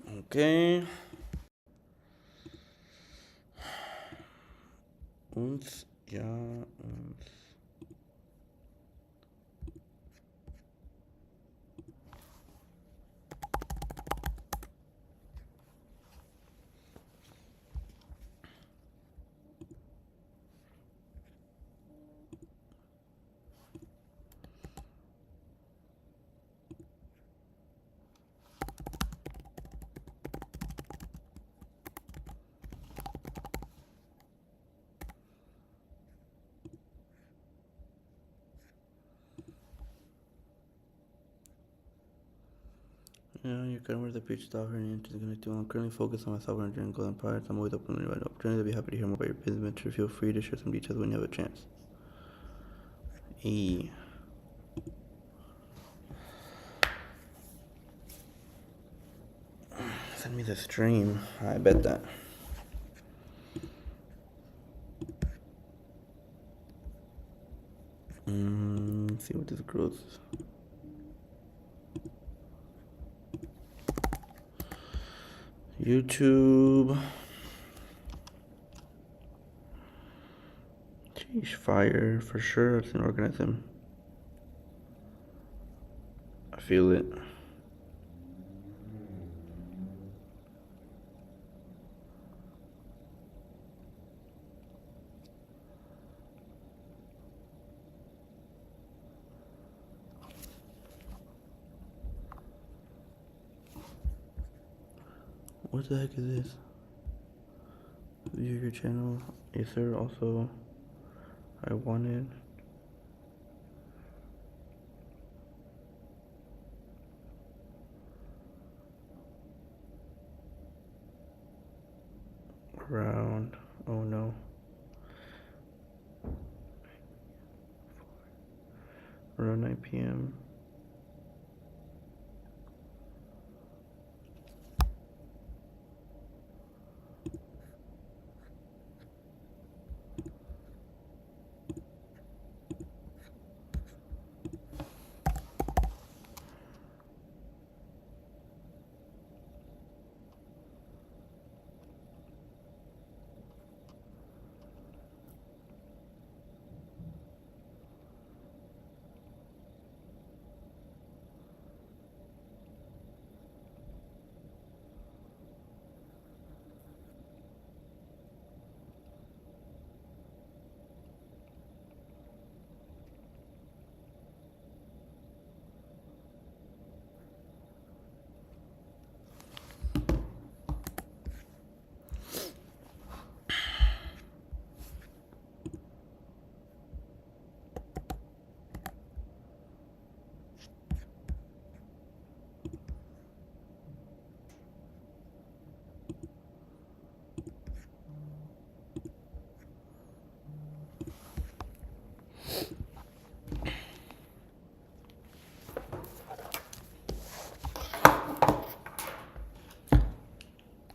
Okay. Uns, ja, uns. Yeah, you're kind of where the future thought her into the connecting. I'm currently focused on myself and enjoying golden parts. I'm always open to new opportunities. I'd be happy to hear more about your business venture. Feel free to share some details when you have a chance. E. Send me the stream. I bet that. Let's see what this growth. YouTube. Sheesh, fire for sure. It's an organism. I feel it. What the heck is this? View your channel. Yes, sir. Also, I wanted. Around. Oh no. Around 9 p.m.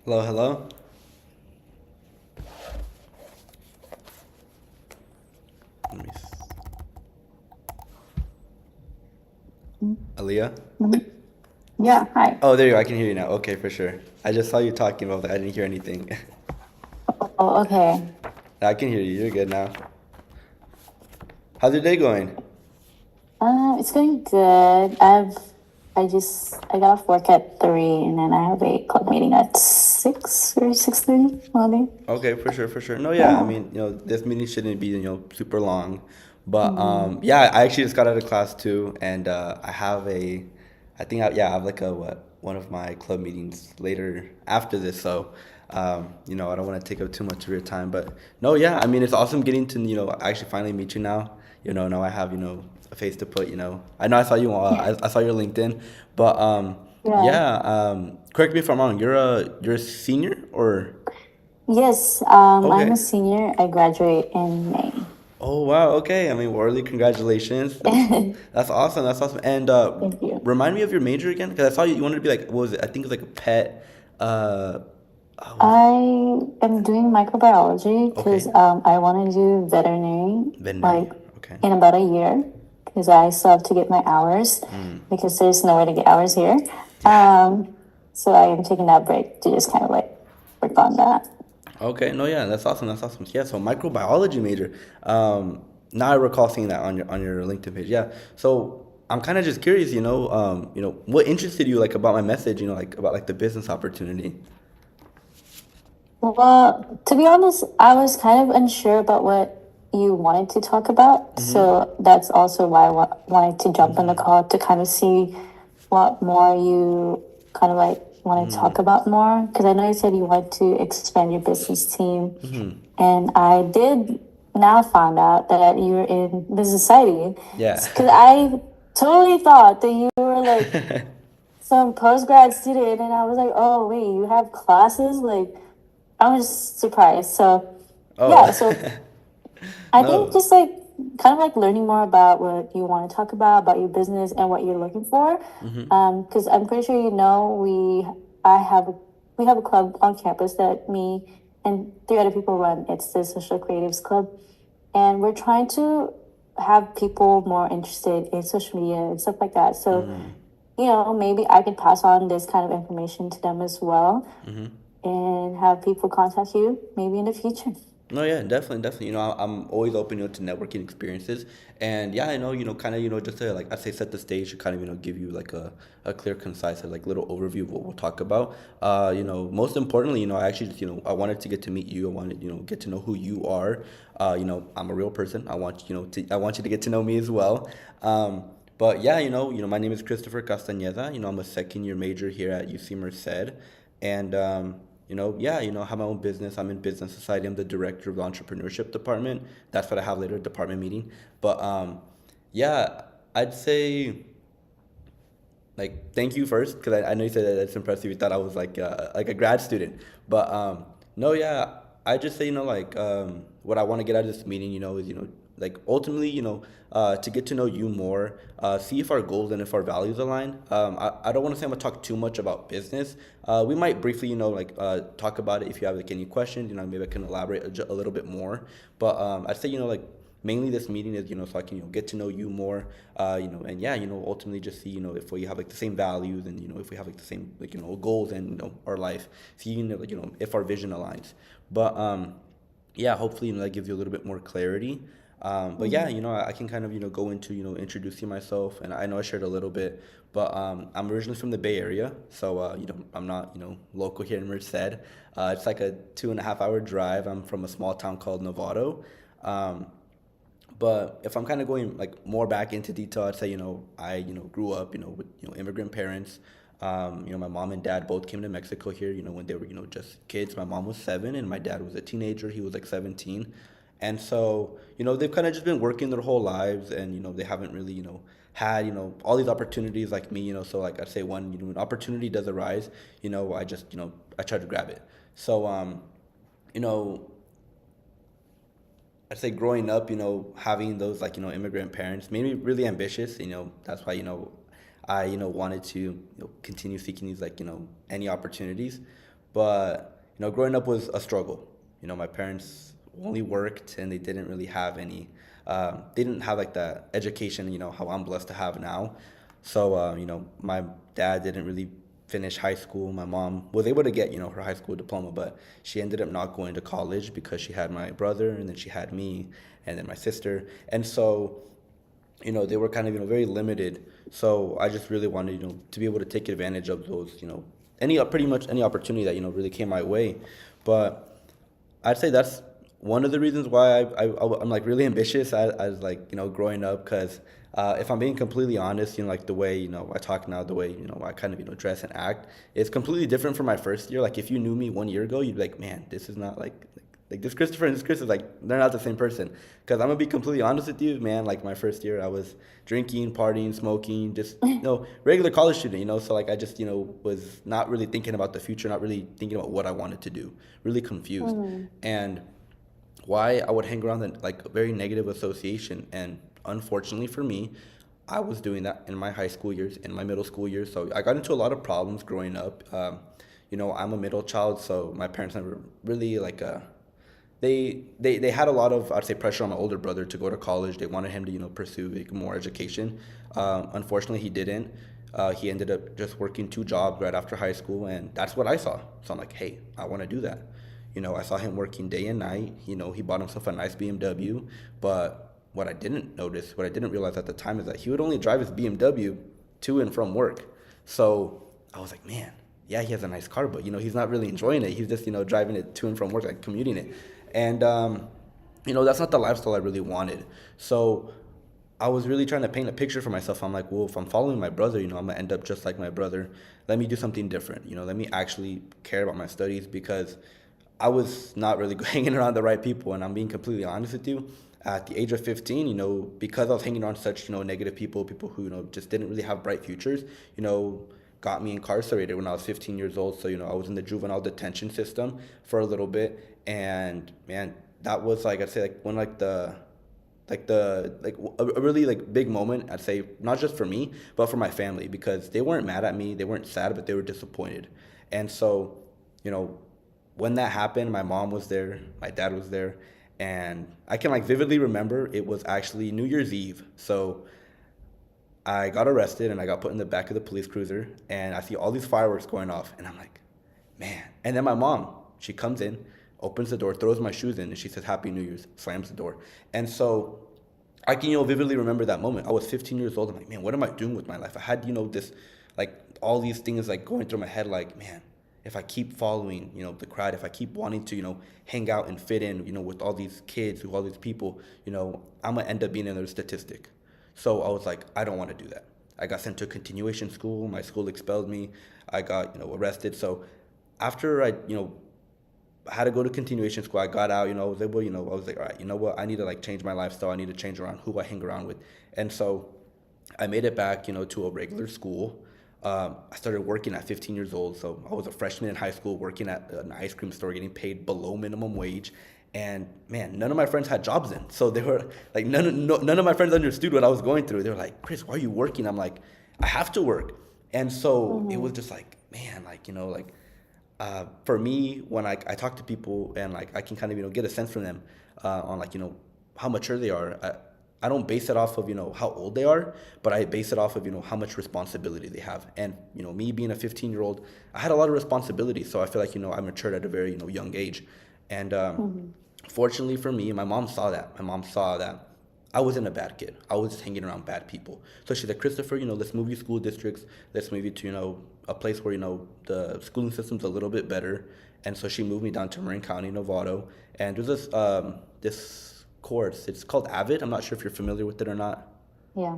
Hello, hello. Let me Alliah? Yeah, hi. Oh, there you go. I can hear you now. Okay, for sure. I just saw you talking about that. I didn't hear anything. Oh, okay. I can hear you. You're good now. How's your day going? It's going good. I got off work at 3 and then I have a club meeting at 6 or 6:30 maybe. Okay, for sure, for sure. No, yeah, I mean, this meeting shouldn't be, super long. But yeah, I actually just got out of class too, and I have I have like one of my club meetings later after this, so I don't want to take up too much of your time. But no, yeah, I mean, it's awesome getting to, actually finally meet you now. Now I have, a face to put, I know I saw you I saw your LinkedIn, but yeah, correct me if I'm wrong. You're a senior or? Yes, I'm Okay. a senior. I graduate in May. Oh wow. Okay. I mean, Worley, congratulations. That's awesome. That's awesome. And Thank you. remind me of your major again, because I saw you wanted to be like, what was it? I think it was like a pet. Uh, I am doing microbiology because okay. I want to do veterinary Veterinary. Okay. in about a year because I still have to get my hours because there's nowhere to get hours here. Yeah. So I am taking that break to just kind of like work on that. Okay, no, yeah, that's awesome. That's awesome. Yeah, so microbiology major. Now I recall seeing that on your LinkedIn page. Yeah. So I'm kind of just curious, what interested you like about my message, like about like the business opportunity. Well, to be honest, I was kind of unsure about what you wanted to talk about. So that's also why wanted to jump on the call to kind of see what more you kind of like want to talk about more. Because I know you said you wanted to expand your business team. And I did now find out that you're in business society. Yeah. Because I totally thought that you were like some post grad student, and I was like, oh wait, you have classes? Like, I was surprised. So Oh. yeah, so I think No. just like kind of like learning more about what you want to talk about your business and what you're looking for. Because I'm pretty sure you know we have a club on campus that me and three other people run. It's the Social Creatives Club, and we're trying to have people more interested in social media and stuff like that. So maybe I can pass on this kind of information to them as well and have people contact you maybe in the future. No, yeah, definitely, definitely. I'm always open, to networking experiences, and yeah, I know, kind of, just to like I say, set the stage to kind of, give you like a clear, concise, like little overview of what we'll talk about. Most importantly, I actually just, I wanted to get to meet you. I wanted, get to know who you are. I'm a real person. I want you to get to know me as well. But yeah, my name is Christopher Castañeda. I'm a second year major here at UC Merced, and yeah, I have my own business. I'm in business society. I'm the director of the entrepreneurship department. That's what I have later, department meeting. But yeah, I'd say like thank you first because I know you said that it's impressive. You thought I was like a grad student, but no, yeah, I just say what I want to get out of this meeting, is like ultimately to get to know you more, see if our goals and if our values align. I don't want to say I'm gonna talk too much about business. We might briefly talk about it if you have like any questions. Maybe I can elaborate a little bit more. But I'd say like mainly this meeting is so I can get to know you more, and yeah, ultimately just see if we have like the same values and if we have like the same like goals and our life, see like if our vision aligns. But yeah, hopefully that gives you a little bit more clarity. But yeah, I can kind of go into introducing myself, and I know I shared a little bit, but I'm originally from the Bay Area, so I'm not local here in Merced. It's like a 2.5 hour drive. I'm from a small town called Novato. Um, but if I'm kind of going like more back into detail, I'd say I grew up with immigrant parents. My mom and dad both came to Mexico here. When they were just kids. My mom was 7 and my dad was a teenager. He was like 17, and so they've kind of just been working their whole lives, and they haven't really had all these opportunities like me. So like I'd say when an opportunity does arise, I just I try to grab it. So you know I'd say growing up, having those like, immigrant parents made me really ambitious. That's why, I, wanted to, continue seeking these like, any opportunities. But, growing up was a struggle. My parents only worked and they didn't really have any, they didn't have like the education, how I'm blessed to have now. So, my dad didn't really finish high school. My mom was able to get, her high school diploma, but she ended up not going to college because she had my brother and then she had me and then my sister. And so, they were kind of, very limited. So I just really wanted, to be able to take advantage of those, pretty much any opportunity that, really came my way. But I'd say that's one of the reasons why I'm like really ambitious as like growing up because if I'm being completely honest, like the way I talk now, the way I kind of dress and act, it's completely different from my first year. Like if you knew me 1 year ago, you'd be like, man, this is not like this Christopher and this Chris is like they're not the same person. Because I'm gonna be completely honest with you, man. Like my first year, I was drinking, partying, smoking, just regular college student. So like I just was not really thinking about the future, not really thinking about what I wanted to do, really confused, and why I would hang around that like very negative association. And unfortunately for me, I was doing that in my high school years, in my middle school years. So I got into a lot of problems growing up. I'm a middle child, so my parents never really like they had a lot of I'd say pressure on my older brother to go to college. They wanted him to pursue like more education. Unfortunately, he didn't. He ended up just working two jobs right after high school, and that's what I saw. So I'm like, hey, I want to do that. I saw him working day and night. He bought himself a nice BMW, but what I didn't realize at the time is that he would only drive his BMW to and from work. So I was like, man, yeah, he has a nice car, but he's not really enjoying it. He's just driving it to and from work, like commuting it, and that's not the lifestyle I really wanted. So I was really trying to paint a picture for myself. I'm like, well, if I'm following my brother, I'm gonna end up just like my brother. Let me do something different. Let me actually care about my studies, because I was not really hanging around the right people. And I'm being completely honest with you. At the age of 15, because I was hanging around such, negative people who, just didn't really have bright futures, got me incarcerated when I was 15 years old. So, I was in the juvenile detention system for a little bit. And man, that was like, I'd say like one, like a really like big moment, I'd say, not just for me but for my family, because they weren't mad at me, they weren't sad, but they were disappointed. And so, you know when that happened, my mom was there, my dad was there, and I can like vividly remember it was actually New Year's Eve. So I got arrested and I got put in the back of the police cruiser, and I see all these fireworks going off, and I'm like, man. And then my mom, she comes in, opens the door, throws my shoes in, and she says, Happy New Year's, slams the door. And so I can, vividly remember that moment. I was 15 years old. I'm like, man, what am I doing with my life? I had, this, like, all these things, like, going through my head, like, man, if I keep following, the crowd, if I keep wanting to, hang out and fit in, with all these kids, with all these people, I'm going to end up being another statistic. So I was like, I don't want to do that. I got sent to a continuation school. My school expelled me. I got, arrested. So after I had to go to continuation school. I got out, I was able, I was like, all right, you know what? I need to like change my lifestyle. I need to change around who I hang around with. And so I made it back, to a regular school. I started working at 15 years old. So I was a freshman in high school working at an ice cream store, getting paid below minimum wage. And man, none of my friends had jobs then. So they were like, none of my friends understood what I was going through. They were like, Chris, why are you working? I'm like, I have to work. And so it was just like, man, like, for me, when I talk to people and like I can kind of get a sense from them on like how mature they are. I don't base it off of how old they are, but I base it off of how much responsibility they have. And me being a 15-year-old, I had a lot of responsibility, so I feel like I matured at a very young age. And fortunately for me, my mom saw that. My mom saw that I wasn't a bad kid. I was hanging around bad people. So she's like, Christopher, let's move you school districts. Let's move you to, a place where, the schooling system's a little bit better. And so she moved me down to Marin County, Novato. And there's this course. It's called AVID. I'm not sure if you're familiar with it or not. Yeah.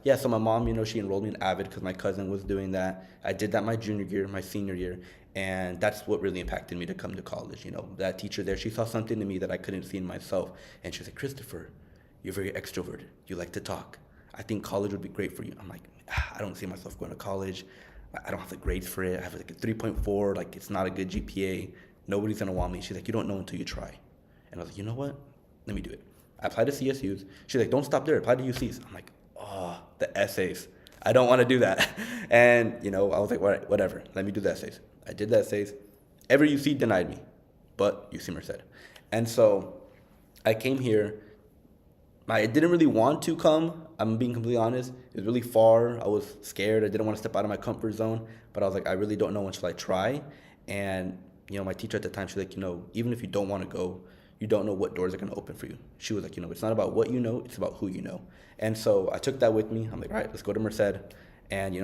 Yeah. So my mom, she enrolled me in AVID because my cousin was doing that. I did that my junior year, my senior year. And that's what really impacted me to come to college. That teacher there, she saw something in me that I couldn't see in myself. And she was like, Christopher, you're very extroverted. You like to talk. I think college would be great for you. I'm like, I don't see myself going to college. I don't have the grades for it. I have like a 3.4. Like, it's not a good GPA. Nobody's going to want me. She's like, you don't know until you try. And I was like, you know what? Let me do it. I applied to CSUs. She's like, don't stop there. Apply to UCs. I'm like, oh, the essays. I don't want to do that. And, I was like, whatever. Let me do the essays. I did the essays. Every UC denied me, but UC Merced. And so I came here. I didn't really want to come. I'm being completely honest. It was really far. I was scared. I didn't want to step out of my comfort zone. But I was like, I really don't know until I try. And, my teacher at the time, she's like, even if you don't want to go, you don't know what doors are going to open for you. She was like, it's not about what you know, it's about who you know. And so I took that with me. I'm like, all right, let's go to Merced. And,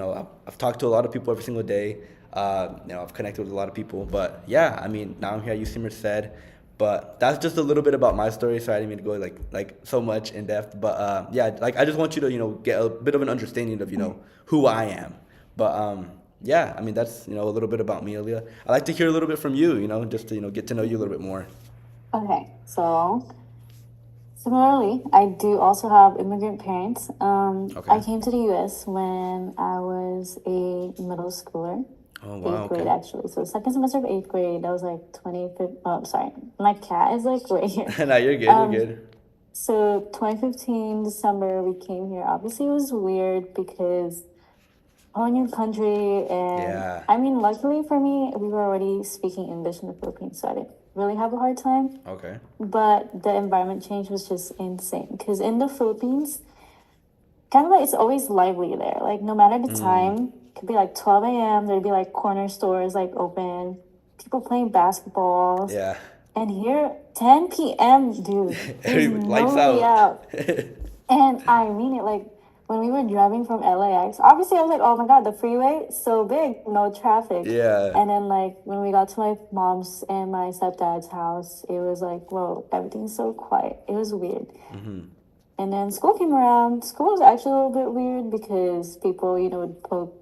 I've talked to a lot of people every single day. I've connected with a lot of people. But yeah, I mean, now I'm here at UC Merced. But that's just a little bit about my story. So I didn't mean to go like so much in depth. But yeah, like I just want you to get a bit of an understanding of who I am. But yeah, I mean that's a little bit about me, Aliyah. I like to hear a little bit from you. Just to get to know you a little bit more. Okay, so similarly, I do also have immigrant parents. Okay. I came to the U.S. when I was a middle schooler. Oh wow. Eighth grade, Okay. actually. So second semester of eighth grade, that was like 2015. Oh, sorry. My cat is like right here. No, you're good. You're good. So 2015 December, we came here. Obviously, it was weird because whole new country, and Yeah. I mean, luckily for me, we were already speaking English in the Philippines, so I didn't really have a hard time. Okay. But the environment change was just insane because in the Philippines, kind of like it's always lively there. Like no matter the Mm, time, it could be like 12 a.m. There'd be like corner stores like open, people playing basketballs, yeah. and here 10 p.m. dude, there's Lights nobody out. out. And I mean it, like when we were driving from LAX, obviously I was like, oh my God, the freeway, so big, no traffic. Yeah. And then like when we got to my mom's and my stepdad's house, it was like, whoa, everything's so quiet. It was weird. And then school came around. School was actually a little bit weird because people, would poke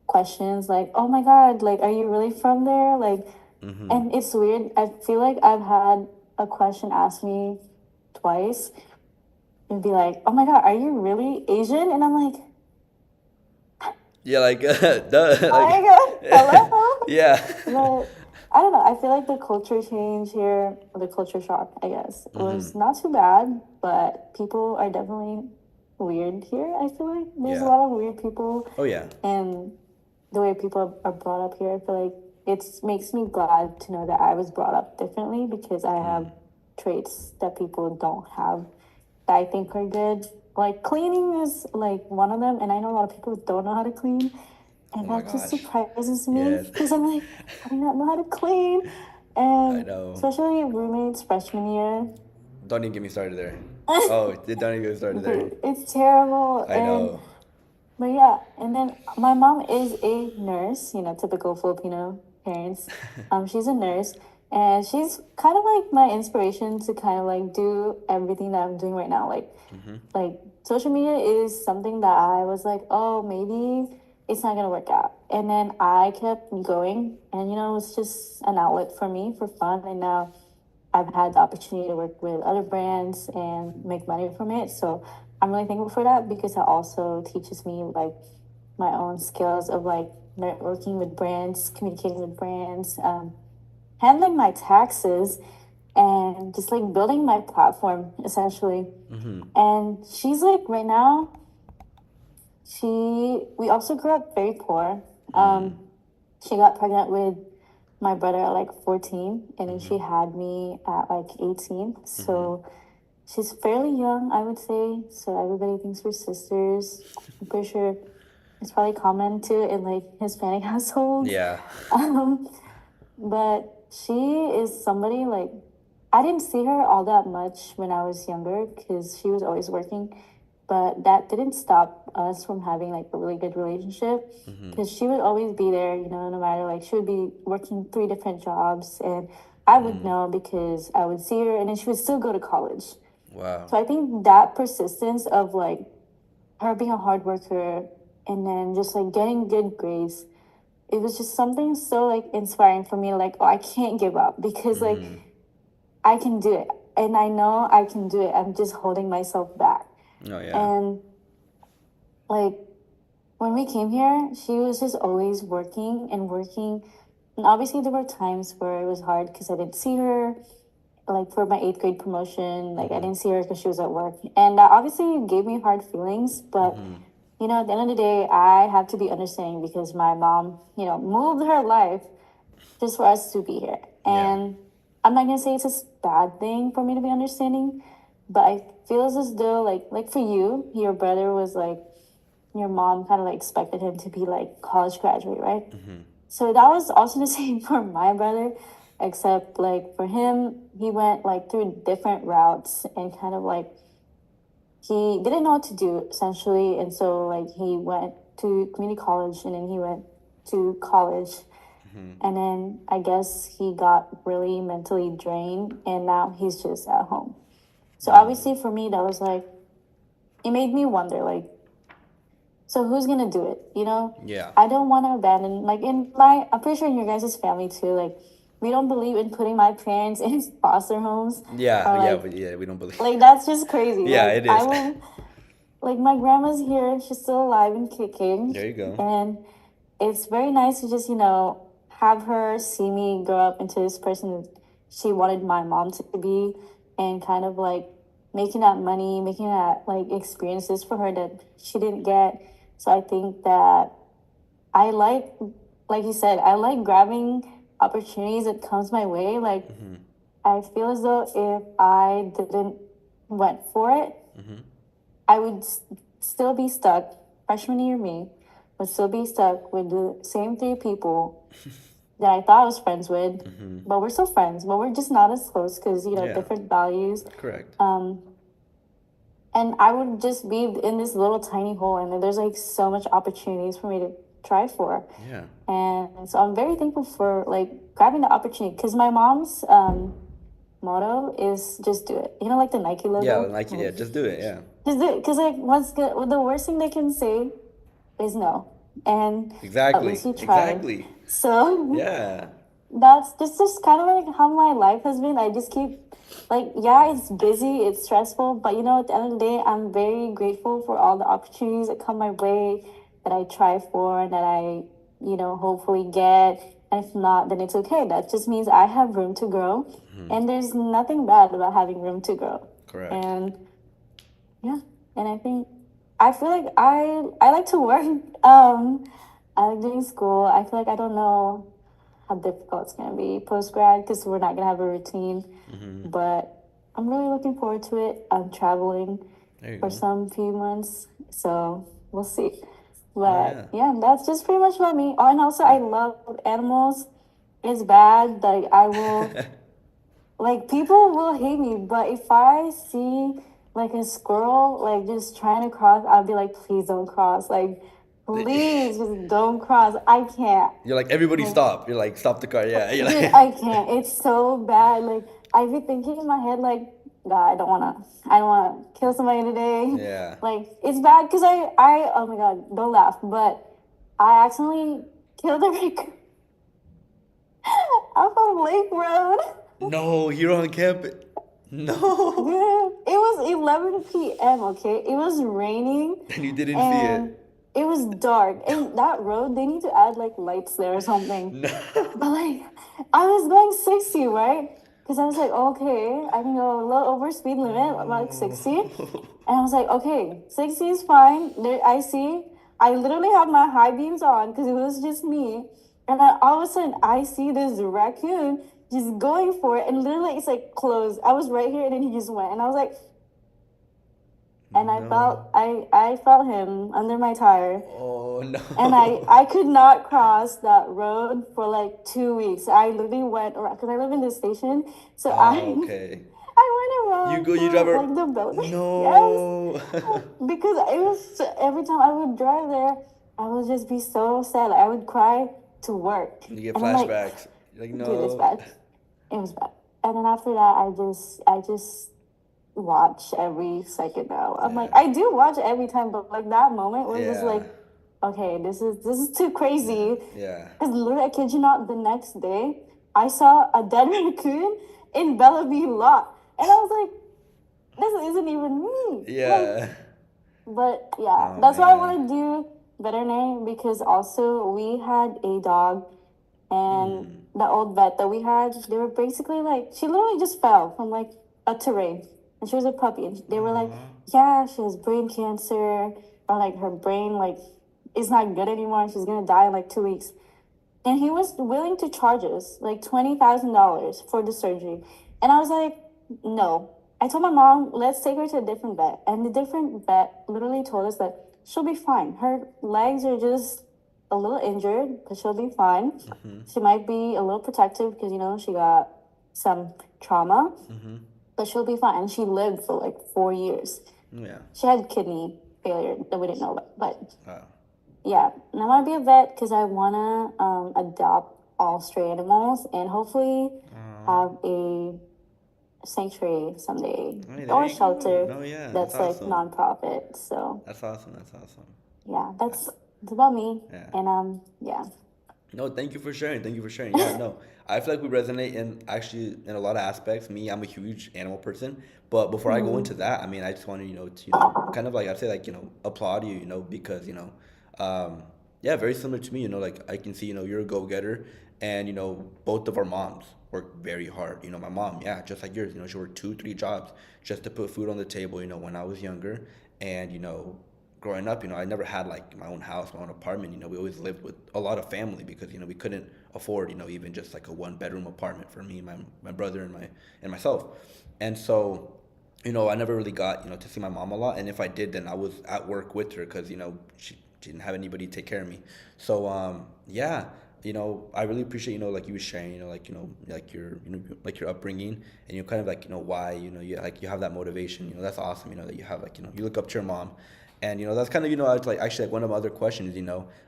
questions like, oh my God, like, are you really from there? Like, and it's weird. I feel like I've had a question asked me twice and be like, "Oh my God, are you really Asian?" And I'm like, Yeah, like, duh, "Oh my like, God, hello." yeah. But I don't know. I feel like the culture change here, or the culture shock, I guess, was not too bad. But people are definitely weird here. I feel like there's a Yeah. lot of weird people, Oh, yeah. and the way people are brought up here, I feel like it makes me glad to know that I was brought up differently because I have traits that people don't have that I think are good. Like cleaning is like one of them, and I know a lot of people don't know how to clean, Oh and my that just gosh. surprises me Yes. because I'm like, I do not know how to clean, I and know. especially roommates freshman year, Don't even get me started there. Oh, don't even get me started there. dude, it's terrible. I And know. but yeah, and then my mom is a nurse, typical Filipino parents. She's a nurse, and she's kind of like my inspiration to kind of like do everything that I'm doing right now. Like social media is something that I was like, oh, maybe it's not gonna work out. And then I kept going, and it's just an outlet for me for fun. And now I've had the opportunity to work with other brands and make money from it. So I'm really thankful for that because it also teaches me like my own skills of like networking with brands, communicating with brands, handling my taxes, and just like building my platform essentially. And she's like right now, we also grew up very poor. She got pregnant with my brother at like 14, and then she had me at like 18. So she's fairly young, I would say. So everybody thinks we're sisters. I'm pretty sure it's probably common too in like Hispanic households. Yeah. Um, but she is somebody like I didn't see her all that much when I was younger because she was always working. But that didn't stop us from having like a really good relationship because she would always be there, no matter like she would be working three different jobs and I would know because I would see her and then she would still go to college. Wow. So I think that persistence of like her being a hard worker and then just like getting good grades, it was just something so like inspiring for me. Like, oh, I can't give up because like I can do it. And I know I can do it. I'm just holding myself back. Oh, yeah. And like when we came here, she was just always working and working. And obviously, there were times where it was hard because I didn't see her. Like for my eighth grade promotion, like I didn't see her because she was at work. And that obviously gave me hard feelings. But, at the end of the day, I have to be understanding because my mom, moved her life just for us to be here. Yeah. And I'm not gonna say it's a bad thing for me to be understanding, but I feel as though like for you, your brother was like your mom kind of like expected him to be like college graduate, right? So that was also the same for my brother, except like for him, he went like through different routes and kind of like he didn't know what to do essentially, and so like he went to community college and then he went to college and then I guess he got really mentally drained and now he's just at home. So obviously for me, that was like, it made me wonder, like, so who's gonna do it? Yeah. I don't want to abandon, like, I'm pretty sure in your guys' family too, like, we don't believe in putting my parents in foster homes Yeah. or Yeah. like, But yeah, we don't believe. that's just crazy. Yeah, Like, it I is. will, like, my grandma's here, she's still alive and kicking. There you go. And it's very nice to just, have her see me grow up into this person that she wanted my mom to be and kind of like making that money, making that like experiences for her that she didn't get. So I think that I like you said, I like grabbing opportunities that comes my way. Like I feel as though if I didn't went for it, I would still be stuck, freshman year me, would still be stuck with the same three people that I thought I was friends with, but we're still friends, but we're just not as close because, you know, Yeah. different values. Correct. And I would just be in this little tiny hole, and then there's like so much opportunities for me to try for. Yeah. And so I'm very thankful for like grabbing the opportunity because my mom's motto is just do it. You know, like the Nike Yeah, logo? Nike. Yeah, just do it. Yeah. Just do it. Because like what's good, the worst thing they can say is no. And at Exactly. least you tried. Exactly. So Yeah. that's just kind of like how my life has been. I just keep like, yeah, it's busy, it's stressful, but you know, at the end of the day, I'm very grateful for all the opportunities that come my way, that I try for, and that I, you know, hopefully get. And if not, then it's okay. That just means I have room to grow, and there's nothing bad about having room to grow. Correct. And yeah, and I feel like I like to work. I like doing school. I feel like I don't know how difficult it's gonna be post grad because we're not gonna have a routine. But I'm really looking forward to it. I'm traveling There you for go. some few months, so we'll see. Oh But yeah. yeah, that's just pretty much about me. Oh, and also I love animals. It's bad. Like I will like people will hate me, but if I see like a squirrel like just trying to cross, I'll be like, please don't cross. Like, please just don't cross. I can't. You're like, everybody Like, stop. You're like, stop the car. Yeah. You're dude, like, I can't. It's so bad. Like, I be thinking in my head, like, God, I don't wanna kill somebody today. yeah. Like, it's bad because oh my God, don't laugh, but I accidentally killed a raccoon off of Lake Road. No, you're on campus. No. Yeah, it was 11 p.m., okay? It was raining And you didn't see and it. it was dark. And that road, they need to add like lights there or something. No. But like, I was going 60, right? Because I was like, okay, I can go a little over speed limit, like 60. And I was like, okay, 60 is fine. There, I see. I literally have my high beams on because it was just me. And then all of a sudden, I see this raccoon just going for it. And literally, it's like closed. I was right here, and then he just went. And I was like, and No. I felt him under my tire. Oh no. And I could not cross that road for like 2 weeks. I literally went around because I live in this station. So I Oh, okay. I went You around go, you drive the her. like the building. Yes. No. Because it was every time I would drive there, I would just be so sad. Like, I would cry to work. You get And I'm like, flashbacks. You're like, dude, it's no. bad. It was bad. And then after that I just watch every second now. I'm like, Yeah. I do watch every time, but like that moment was just Yeah. like, okay, this is too crazy. Yeah. Because literally, I kid you not, the next day I saw a dead raccoon in Bellevue lot, and I was like, this isn't even me. Like, Yeah. but yeah, Oh that's why I man. want to do veterinary because also we had a dog and the old vet that we had, they were basically like, she literally just fell from like a terrain and she was a puppy. And they were like, yeah, she has brain cancer or like her brain like is not good anymore and she's gonna die in like 2 weeks. And he was willing to charge us like $20,000 for the surgery. And I was like, no. I told my mom, let's take her to a different vet. And the different vet literally told us that she'll be fine. Her legs are just a little injured, but she'll be fine. She might be a little protective because, you know, she got some trauma, but she'll be fine. And she lived for like 4 years. Yeah. She had kidney failure that we didn't know about. But Wow. yeah, and I want to be a vet because I want to adopt all stray animals and hopefully have a sanctuary someday Hey, there or a you go. shelter No, yeah, that's that's like awesome. nonprofit. So That's awesome. That's awesome. yeah, that's about me. Yeah. And yeah. No, thank you for sharing. Thank you for sharing. Yeah, no, I feel like we resonate in actually in a lot of aspects. Me, I'm a huge animal person, but before I go into that, I mean, I just want to, kind of like I'd say like applaud you, because yeah, very similar to me. Like I can see, you're a go getter, and both of our moms work very hard. My mom, yeah, just like yours. She worked 2, 3 jobs just to put food on the table. When I was younger, and growing up, I never had like my own house, my own apartment. We always lived with a lot of family because we couldn't afford, even just like a 1 bedroom apartment for me, my brother and myself. And so I never really got, to see my mom a lot. And if I did, then I was at work with her because, she didn't have anybody to take care of me. So, yeah, I really appreciate, like you were sharing, like, like like your upbringing and, kind of like, why, you have that motivation, that's awesome, that you have like, you look up to your mom. And, that's kind of, it's like actually like one of my other questions,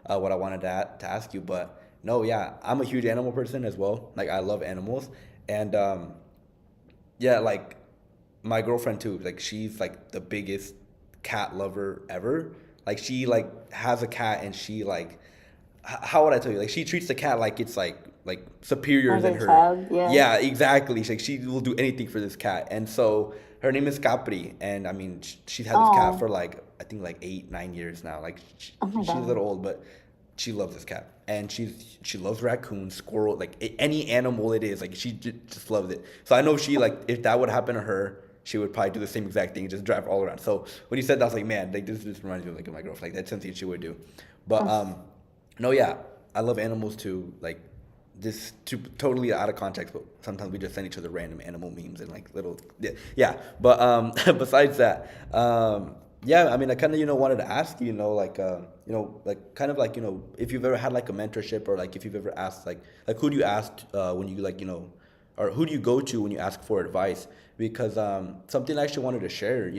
what I wanted to ask you. But no, yeah, I'm a huge animal person as well. Like I love animals. And, yeah, like my girlfriend too. Like she's like the biggest cat lover ever. Like she like has a cat and she like how would I tell you? Like she treats the cat like it's like superior As than a her. child, yeah. Yeah, exactly. She will do anything for this cat. And so her name is Capri, and I mean she's had this cat for Oh, like I think like 8 9 years now. Like oh my she's a little God. old, but she loves this cat, and she loves raccoons, squirrel, like any animal it is. Like she just loves it. So I know she like if that would happen to her, she would probably do the same exact thing, just drive all around. So when you said that, I was like, man, like this reminds me of like of my girlfriend. Like that's something she would do. But no, yeah, I love animals too. Like this totally out of context, but sometimes we just send each other random animal memes and like little yeah. Yeah. But besides that, yeah, I mean, I kind of wanted to ask you, like kind of like if you've ever had like a mentorship or like if you've ever asked like who do you ask when you like or who do you go to when you ask for advice? Because something I actually wanted to share,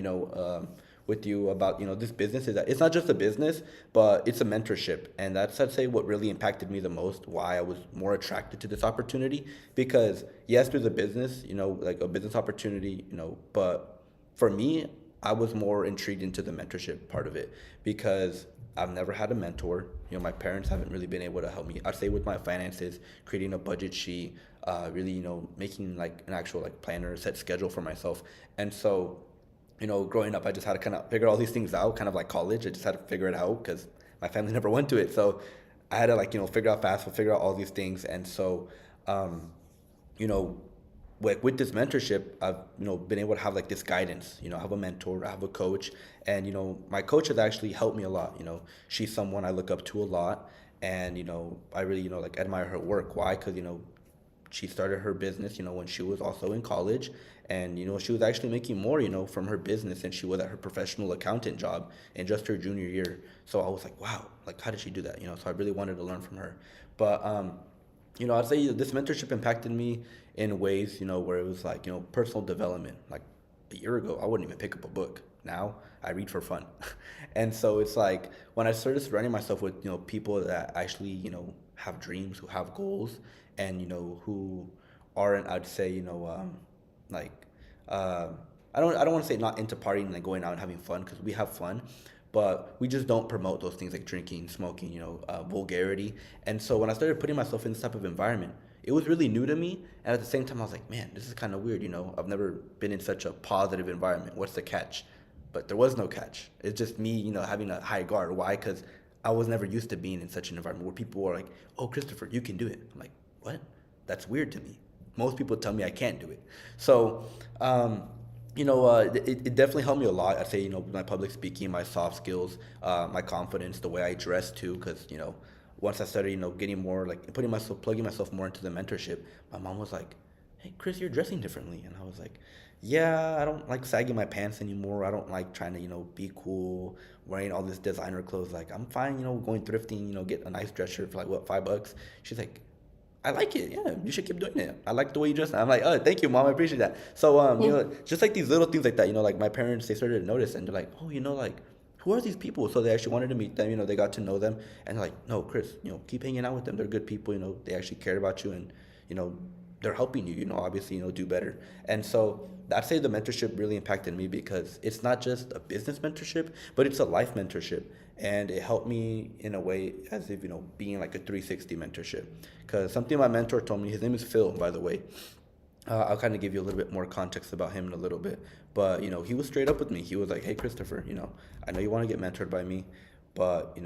with you about this business is that it's not just a business, but it's a mentorship, and that's I'd say what really impacted me the most. Why I was more attracted to this opportunity, because yes, there's a business, like a business opportunity, but for me, I was more intrigued into the mentorship part of it because I've never had a mentor. My parents haven't really been able to help me. I'd say with my finances, creating a budget sheet, really, making like an actual like planner, set schedule for myself. And so, growing up, I just had to kind of figure all these things out, kind of like college. I just had to figure it out because my family never went to it. So I had to like, figure out fast, figure out all these things. And so, um, you know, with this mentorship, I've been able to have like this guidance. I have a mentor, I have a coach, and my coach has actually helped me a lot. She's someone I look up to a lot, and I really like admire her work. Why? Because she started her business, when she was also in college, and she was actually making more, from her business than she was at her professional accountant job in just her junior year. So I was like, wow, like how did she do that? So I really wanted to learn from her. But I'd say this mentorship impacted me in ways, where it was like, personal development. Like a year ago, I wouldn't even pick up a book. Now I read for fun. And so it's like when I started surrounding myself with, people that actually, have dreams, who have goals, and, who aren't, I'd say, like, uh, I don't want to say not into partying and like going out and having fun because we have fun, but we just don't promote those things like drinking, smoking, vulgarity. And so when I started putting myself in this type of environment, it was really new to me. And at the same time, I was like, man, this is kind of weird. I've never been in such a positive environment. What's the catch? But there was no catch. It's just me, having a high guard. Why? Because I was never used to being in such an environment where people were like, oh, Christopher, you can do it. I'm like, what? That's weird to me. Most people tell me I can't do it. So, it definitely helped me a lot. I'd say, my public speaking, my soft skills, my confidence, the way I dress too, because, once I started, getting more, like, plugging myself more into the mentorship, my mom was like, hey, Chris, you're dressing differently. And I was like, yeah, I don't like sagging my pants anymore. I don't like trying to, be cool, wearing all this designer clothes. Like, I'm fine, going thrifting, get a nice dress shirt for like, what, $5? She's like, I like it. Yeah, you should keep doing it. I like the way you dress. I'm like, oh, thank you, mom. I appreciate that. So, Yeah. just like these little things like that, like my parents, they started to notice and they're like, oh, like, who are these people? So they actually wanted to meet them. They got to know them and they're like, no, Chris, keep hanging out with them. They're good people. They actually care about you and, you know, they're helping you, obviously, do better. And so I'd say the mentorship really impacted me because it's not just a business mentorship, but it's a life mentorship. And it helped me in a way as if, being like a 360 mentorship. Because something my mentor told me, his name is Phil, by the way. I'll kind of give you a little bit more context about him in a little bit. But, he was straight up with me. He was like, hey, Christopher, I know you want to get mentored by me, but,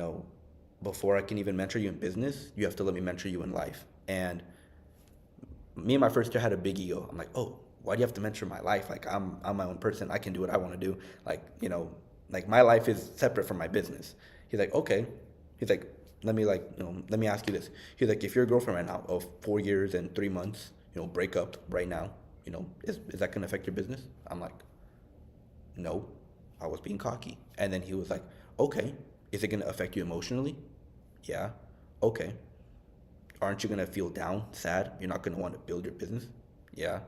before I can even mentor you in business, you have to let me mentor you in life. And me and my first year had a big ego. I'm like, oh, why do you have to mentor my life? Like I'm my own person. I can do what I want to do. Like, like my life is separate from my business. He's like, okay. He's like, let me ask you this. He's like, if your girlfriend right now of 4 years and 3 months, break up right now, is that gonna affect your business? I'm like, No, I was being cocky. And then he was like, okay, is it going to affect you emotionally? Yeah. Okay. Aren't you going to feel down, sad? You're not going to want to build your business? Yeah.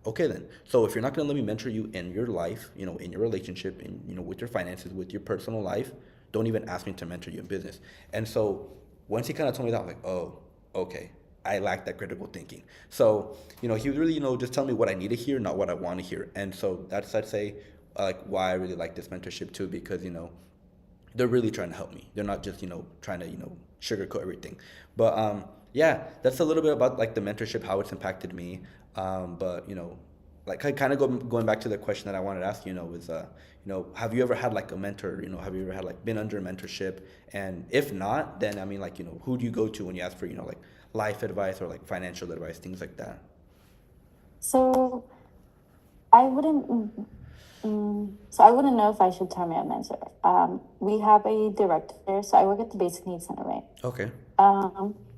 Okay then. So if you're not going to let me mentor you in your life, in your relationship, with your finances, with your personal life, don't even ask me to mentor you in business. And so once he kind of told me that, I was like, oh, okay. I lack that critical thinking. So, he was really, just telling me what I need to hear, not what I want to hear. And so that's, I'd say, like, why I really like this mentorship too, because, they're really trying to help me. They're not just trying to sugarcoat everything. But yeah, that's a little bit about like the mentorship, how it's impacted me. But like kind of going back to the question that I wanted to ask, is have you ever had like a mentor? Have you ever had like been under a mentorship? And if not, then I mean like who do you go to when you ask for like life advice or like financial advice, things like that? So I wouldn't. So I wouldn't know if I should term it a mentor. We have a director. So I work at the Basic Needs Center, right? Okay.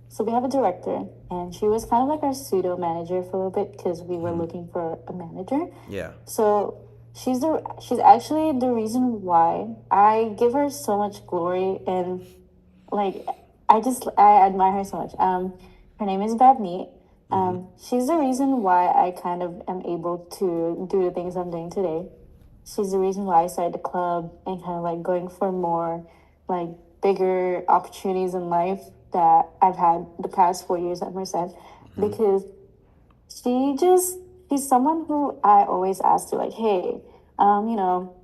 So we have a director, and she was kind of like our pseudo manager for a little bit because we were looking for a manager. Yeah. So she's actually the reason why I give her so much glory, and like I admire her so much. Her name is Babneet. She's the reason why I kind of am able to do the things I'm doing today. She's the reason why I started the club and kind of like going for more like bigger opportunities in life that I've had the past 4 years at Merced, because she just she's someone who I always ask her like, hey, you know,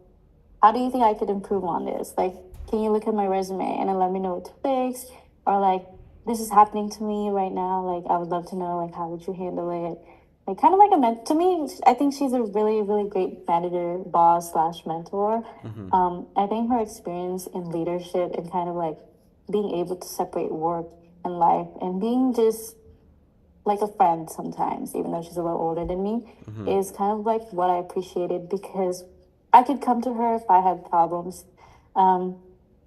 how do you think I could improve on this? Like, can you look at my resume and then let me know what to fix? Or like, this is happening to me right now. Like, I would love to know, like, how would you handle it? Like, kind of like to me, I think she's a really, really great manager, boss slash mentor. I think her experience in leadership and kind of like being able to separate work and life and being just like a friend sometimes, even though she's a little older than me, is kind of like what I appreciated because I could come to her if I had problems. Um,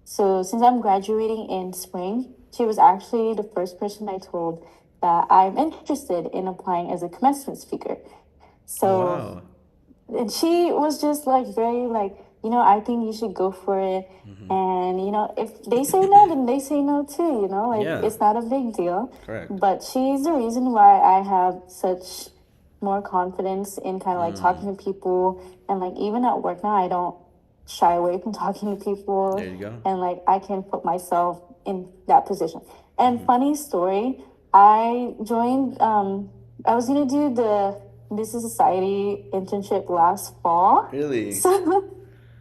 so since I'm graduating in spring, she was actually the first person I told that I'm interested in applying as a commencement speaker. So Wow. and she was just like very like, I think you should go for it. And if they say no, then they say no too. Like Yeah. it's not a big deal. Correct. But she's the reason why I have such more confidence in kind of like talking to people, and like even at work now I don't shy away from talking to There people, you go. and like I can put myself in that position. And funny story, I joined I was gonna do the Business Society internship last fall. Really? So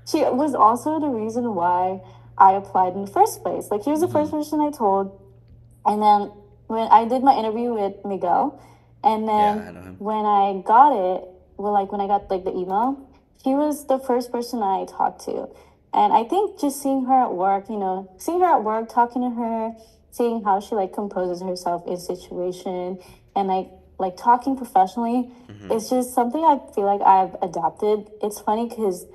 she was also the reason why I applied in the first place. Like she was the first person I told. And then when I did my interview with Miguel, and Yeah, then I know him. when I got it, well, like when I got like the email, she was the first person I talked to. And I think just seeing her at work, seeing her at work, talking to her, seeing how she like composes herself in situation, and like talking professionally, it's just something I feel like I've adapted. It's funny because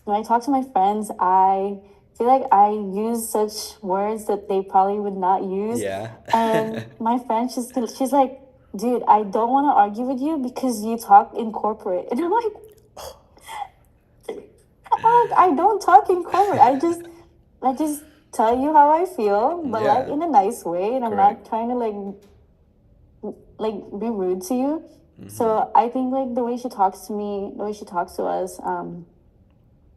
when I talk to my friends, I feel like I use such words that they probably would not use. Yeah. And my friend, she's like, dude, I don't want to argue with you because you talk in corporate. And I don't talk in corporate. I just tell you how I feel, but like Yeah. in a nice way. And I'm Correct. not trying to like be rude to you. So I think like the way she talks to me, the way she talks to us,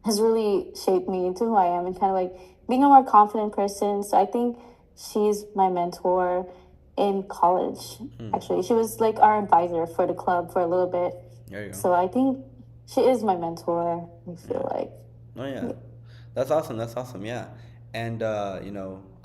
has really shaped me into who I am and kind of like being a more confident person. So I think she's my mentor in college. Actually, she was like our advisor for the club for a little bit. There you go. So I think she is my mentor. I Yeah. feel like. Oh yeah. That's awesome. That's awesome. Yeah. And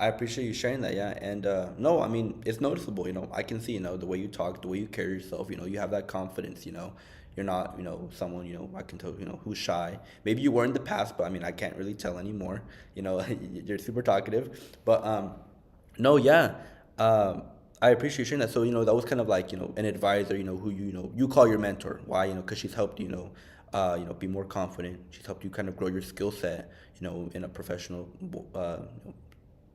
I appreciate you sharing that. Yeah. And no, I mean, it's noticeable. I can see, the way you talk, the way you carry yourself. You have that confidence. You're not, someone, I can tell, who's shy. Maybe you were in the past, but I mean, I can't really tell anymore. You're super talkative. But no, yeah. Um, I appreciate you sharing that. So, that was kind of like, an advisor, who you call your mentor. Why? Because she's helped be more confident. She's helped you kind of grow your skill set, in a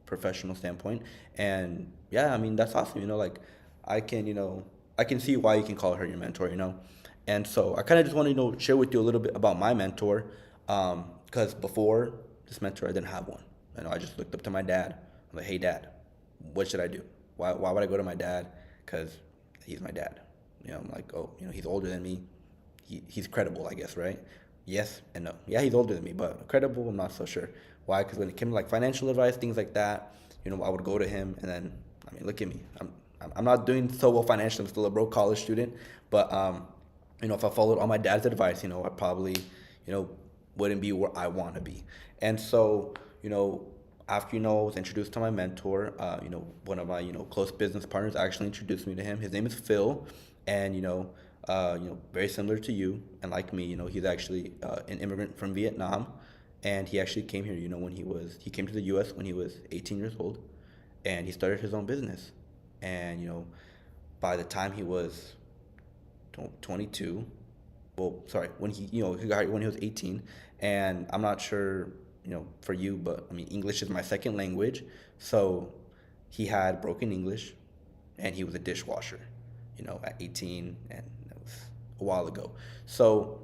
professional standpoint. And yeah, I mean, that's awesome. Like I can, I can see why you can call her your mentor. And so I kind of just want to, share with you a little bit about my mentor. Because before this mentor, I didn't have one. I just looked up to my dad. I'm like, hey, dad, what should I do? Why would I go to my dad? Because he's my dad. I'm like, oh, he's older than me. He's credible, I guess, right? Yes and no. Yeah, he's older than me, but credible, I'm not so sure. Why? Because when it came to like financial advice, things like that, I would go to him, and then, I mean, look at me. I'm not doing so well financially. I'm still a broke college student, but if I followed all my dad's advice, I probably, you know, wouldn't be where I want to be. And so, after, I was introduced to my mentor, one of my, close business partners actually introduced me to him. His name is Phil, and, very similar to you and like me, he's actually an immigrant from Vietnam, and he actually came here, when he came to the U.S. when he was 18 years old, and he started his own business. And, by the time he was 22, well, sorry, when he got when he was 18. And I'm not sure, for you, but I mean, English is my second language. So he had broken English, and he was a dishwasher, at 18, and that was a while ago. So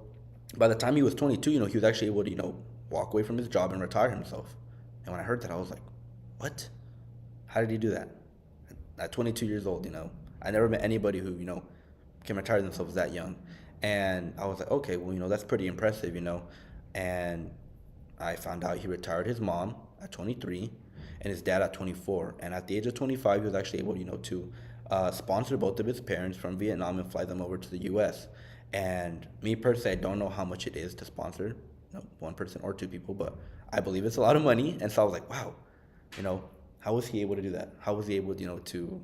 by the time he was 22, he was actually able to, walk away from his job and retire himself. And when I heard that, I was like, what? How did he do that? At 22 years old, I never met anybody who, can retire themselves that young. And I was like, okay, well, that's pretty impressive, And I found out he retired his mom at 23 and his dad at 24. And at the age of 25, he was actually able, to sponsor both of his parents from Vietnam and fly them over to the U.S. And me personally, I don't know how much it is to sponsor, one person or two people, but I believe it's a lot of money. And so I was like, wow, how was he able to do that? How was he able, to,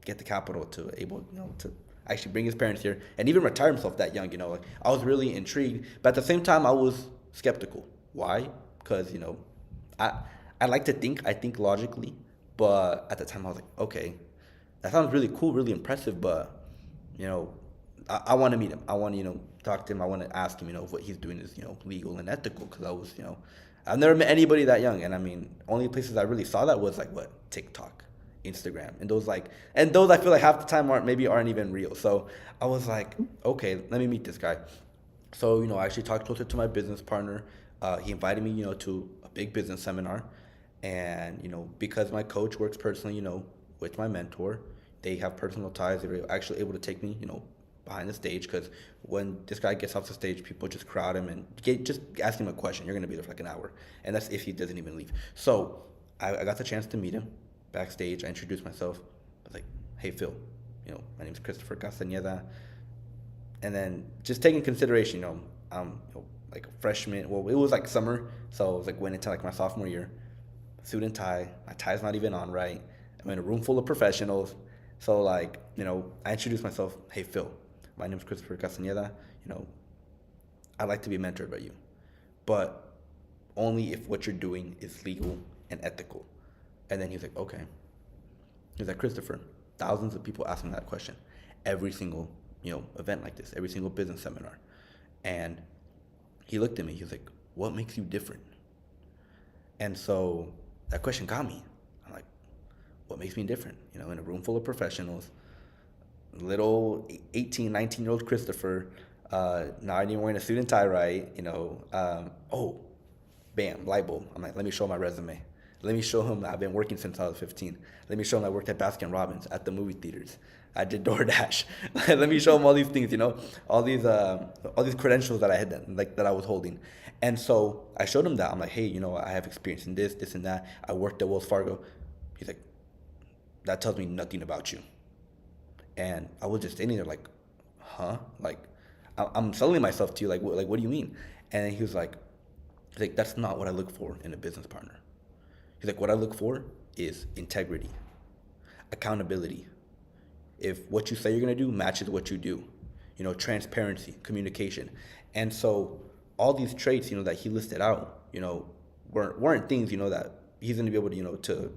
get the capital to able, to actually bring his parents here and even retire himself that young, like I was really intrigued, but at the same time I was skeptical. Why? Because, I I like to I think logically, but at the time I was like, okay, that sounds really cool, really impressive, but you know, I want to meet him. I want to, talk to him. I want to ask him, if what he's doing is, legal and ethical. Because I was, I've never met anybody that young, and I mean, only places I really saw that was like what TikTok, Instagram, and those I feel like half the time aren't even real. So I was like, okay, let me meet this guy. So I actually talked closer to my business partner. He invited me, to a big business seminar, and because my coach works personally, with my mentor, they have personal ties. They were actually able to take me, behind the stage, because when this guy gets off the stage, people just crowd him and just ask him a question. You're gonna be there for like an hour, and that's if he doesn't even leave. So I got the chance to meet him backstage. I introduced myself. I was like, "Hey Phil, my name is Christopher Castañeda," and then just taking consideration, I'm like a freshman. Well, it was like summer, so I was like went into like my sophomore year, suit and tie. My tie's not even on right. I'm in a room full of professionals. So like, I introduced myself. Hey Phil, my name is Christopher Castañeda. I'd like to be mentored by you, but only if what you're doing is legal and ethical. And then he's like, okay. He's like, Christopher, thousands of people ask me that question every single, event like this, every single business seminar. And he looked at me. He was like, what makes you different? And so that question got me. I'm like, what makes me different? In a room full of professionals, little 18, 19-year-old Christopher, not even wearing a suit and tie right, oh, bam, light bulb. I'm like, let me show my resume. Let me show him that I've been working since I was 15. Let me show him I worked at Baskin Robbins, at the movie theaters. I did DoorDash. Let me show him all these things, all these credentials that I had, like that I was holding. And so I showed him that. I'm like, hey, I have experience in this, this, and that. I worked at Wells Fargo. He's like, that tells me nothing about you. And I was just sitting there like, huh? Like, I'm selling myself to you. Like, what do you mean? And he was like, that's not what I look for in a business partner. He's like, what I look for is integrity, accountability. If what you say you're going to do matches what you do, transparency, communication. And so all these traits, that he listed out, weren't things, that he's going to be able to,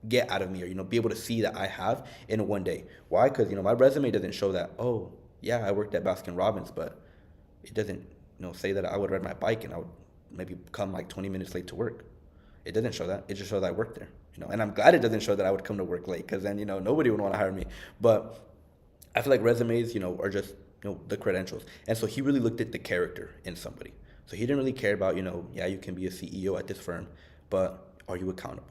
get out of me, or, be able to see that I have in one day. Why? Because, my resume doesn't show that, oh, yeah, I worked at Baskin Robbins, but it doesn't, say that I would ride my bike and I would maybe come like 20 minutes late to work. It doesn't show that. It just shows that I worked there, and I'm glad it doesn't show that I would come to work late, because then, nobody would want to hire me. But I feel like resumes, are just, the credentials. And so he really looked at the character in somebody. So he didn't really care about, yeah, you can be a CEO at this firm, but are you accountable?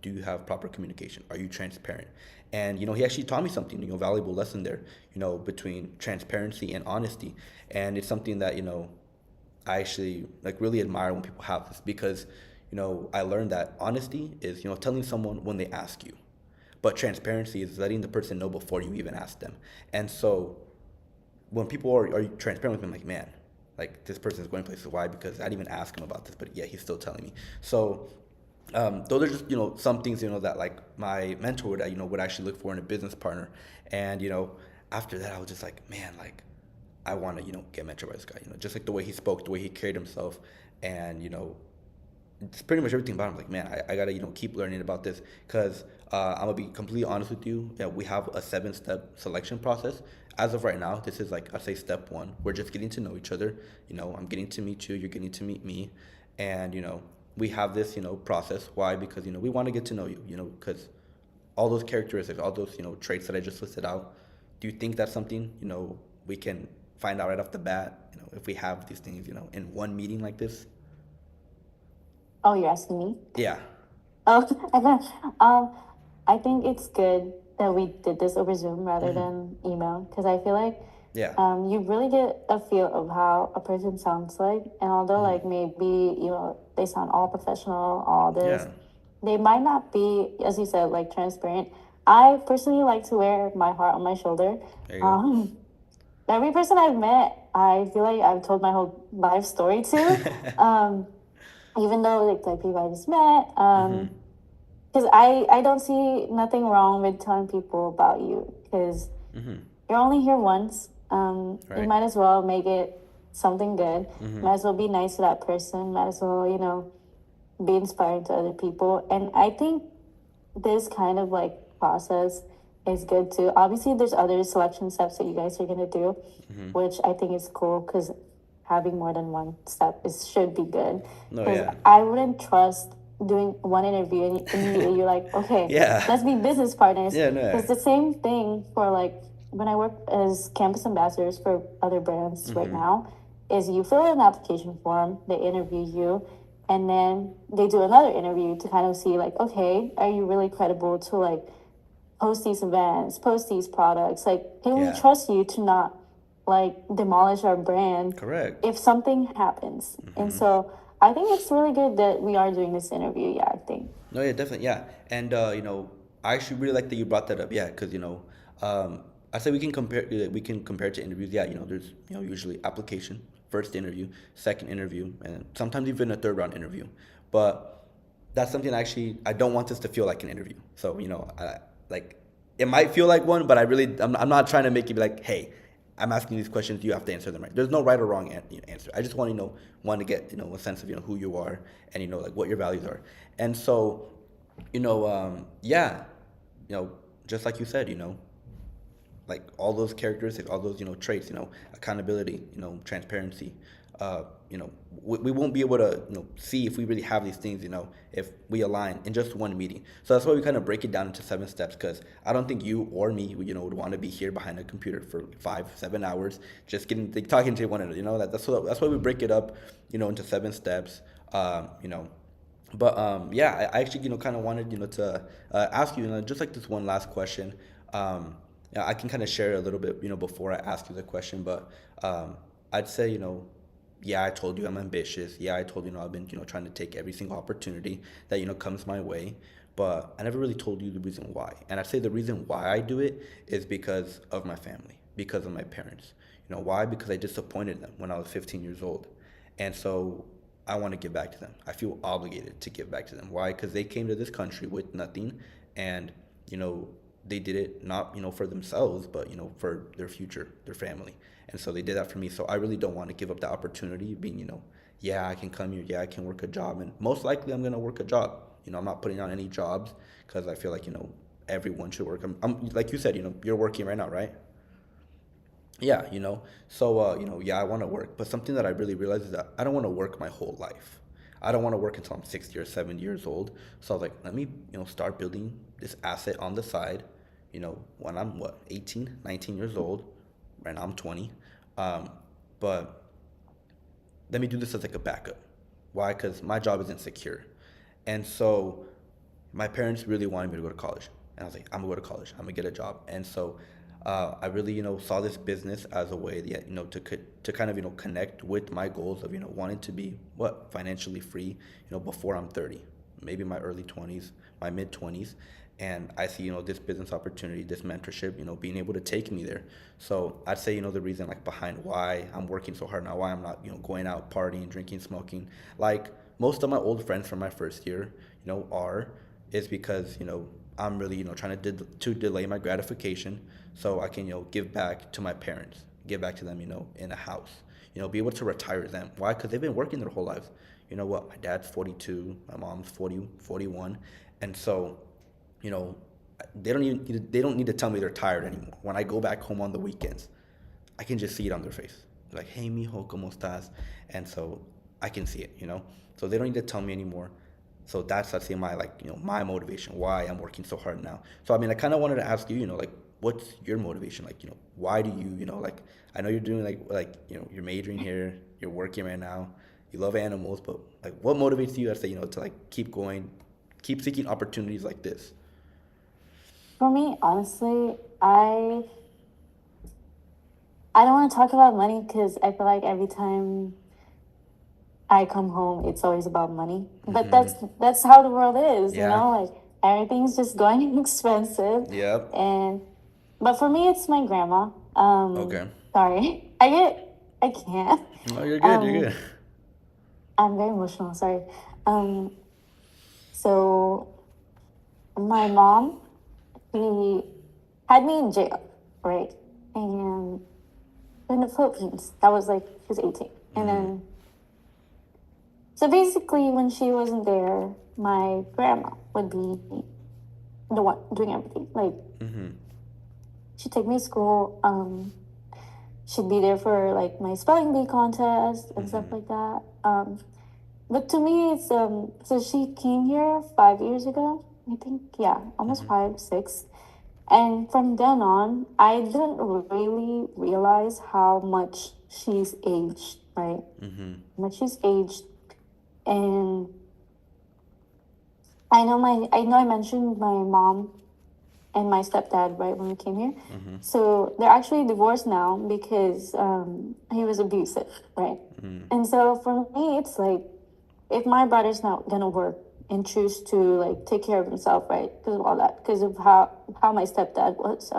Do you have proper communication? Are you transparent? And, he actually taught me something, valuable lesson there, between transparency and honesty. And it's something that, I actually like really admire when people have this because, I learned that honesty is, telling someone when they ask you. But transparency is letting the person know before you even ask them. And so when people are transparent with me, I'm like, man, like this person is going places. Why? Because I didn't even ask him about this, but yeah, he's still telling me. So those are just some things that like my mentor would would actually look for in a business partner. And after that, I was just like, man, like I want to get mentored by this guy. Just like the way he spoke, the way he carried himself, and it's pretty much everything about him. Like, man, I gotta keep learning about this because I'm gonna be completely honest with you. Yeah, we have a 7-step selection process. As of right now, this is like I say step one. We're just getting to know each other. I'm getting to meet you. You're getting to meet me, and we have this process. Why? Because we want to get to know you. Because all those characteristics, all those traits that I just listed out. Do you think that's something we can find out right off the bat? If we have these things in one meeting like this. Oh, you're asking me? Yeah. Oh, I think it's good that we did this over Zoom rather than email because I feel like Yeah. you really get a feel of how a person sounds like, and although like maybe they sound all professional, all this, Yeah. they might not be, as you said, like transparent. I personally like to wear my heart on my shoulder. There you go. Every person I've met, I feel like I've told my whole life story to. Even though like people I just met, because I don't see nothing wrong with telling people about you because you're only here once. You Right. might as well make it something good. Might as well be nice to that person. Might as well be inspiring to other people. And I think this kind of like process is good too. Obviously, there's other selection steps that you guys are gonna do, which I think is cool because having more than one step should be good. No, Because yeah. I wouldn't trust doing one interview and immediately you're like, okay, Yeah. let's be business partners. Yeah, no, yeah. It's the same thing for like when I work as campus ambassadors for other brands right now. Is you fill out an application form, they interview you, and then they do another interview to kind of see like, okay, are you really credible to like post these events, post these products? Like, can we Yeah. trust you to not like demolish our brand Correct. if something happens? And so I think it's really good that we are doing this interview. Yeah, I think. No, yeah, definitely, yeah. And I actually really like that you brought that up, yeah, because I say we can compare it to interviews. Yeah, there's usually application, first interview, second interview, and sometimes even a third round interview. But that's something I don't want this to feel like an interview. So like it might feel like one, but I'm not trying to make you be like, hey, I'm asking these questions, you have to answer them right. There's no right or wrong answer. I just want to want to get a sense of who you are and like what your values are. And so yeah, just like you said, like all those characteristics, all those traits, accountability, transparency. We won't be able to see if we really have these things, if we align in just one meeting. So that's why we kind of break it down into 7 steps because I don't think you or me, would want to be here behind a computer for 5-7 hours just talking to one another. That's why we break it up, into 7 steps. But yeah, I actually kind of wanted to ask you, just like this one last question. Yeah, I can kind of share a little bit before I ask you the question, but I'd say yeah, I told you I'm ambitious. Yeah, I told I've been trying to take every single opportunity that comes my way, but I never really told you the reason why. And I'd say the reason why I do it is because of my family, because of my parents. Why? Because I disappointed them when I was 15 years old, and so I want to give back to them. I feel obligated to give back to them. Why? Because they came to this country with nothing, and they did it not for themselves, but for their future, their family, and so they did that for me. So I really don't want to give up the opportunity. Being yeah, I can come here. Yeah, I can work a job, and most likely I'm gonna work a job. I'm not putting out any jobs because I feel like everyone should work. I'm like you said, you're working right now, right? Yeah, so yeah, I want to work, but something that I really realized is that I don't want to work my whole life. I don't want to work until I'm 60 or 70 years old. So I was like, let me start building this asset on the side. When I'm 18, 19 years old. Right now I'm 20. But let me do this as like a backup. Why? Because my job isn't secure. And so my parents really wanted me to go to college. And I was like, I'm gonna go to college. I'm gonna get a job. And so I really, saw this business as a way, that, to kind of, connect with my goals of, wanting to be financially free, before I'm 30, maybe my early 20s, my mid 20s. And I see, this business opportunity, this mentorship, being able to take me there. So I'd say, the reason like behind why I'm working so hard now, why I'm not, going out partying, drinking, smoking, like most of my old friends from my first year, is because, I'm really, trying to delay my gratification so I can, give back to my parents, give back to them, in a house, be able to retire them. Why? Because they've been working their whole lives. You know what? My dad's 42, my mom's 40, 41. And so, you know, they don't need to tell me they're tired anymore. When I go back home on the weekends, I can just see it on their face. They're like, hey, mijo, ¿cómo estás? And so I can see it. So they don't need to tell me anymore. So that's my my motivation, why I'm working so hard now. So I mean, I kind of wanted to ask you, like, what's your motivation? Like, why do you, like, I know you're doing like you're majoring here, you're working right now, you love animals, but like, what motivates you, I say, to like keep going, keep seeking opportunities like this? For me, honestly, I don't want to talk about money because I feel like every time I come home, it's always about money. But that's how the world is, Yeah. like everything's just going expensive. Yep. And but for me, it's my grandma. Okay. Sorry, I can't. No, you're good. You're Um, good. I'm very emotional. Sorry. Um, so my mom, she had me in jail, right? And in the Philippines, that was like she was 18, and then so basically, when she wasn't there, my grandma would be the one doing everything. Like she'd take me to school. She'd be there for like my spelling bee contest and stuff like that. But to me, it's so she came here 5 years ago, I think. Yeah, almost 5, 6. And from then on, I didn't really realize how much she's aged, right? How much she's aged. And I know I mentioned my mom and my stepdad right when we came here. So they're actually divorced now because he was abusive, right? And so for me, it's like if my brother's not gonna work and choose to like take care of himself, right? Because of all that, because of how my stepdad was,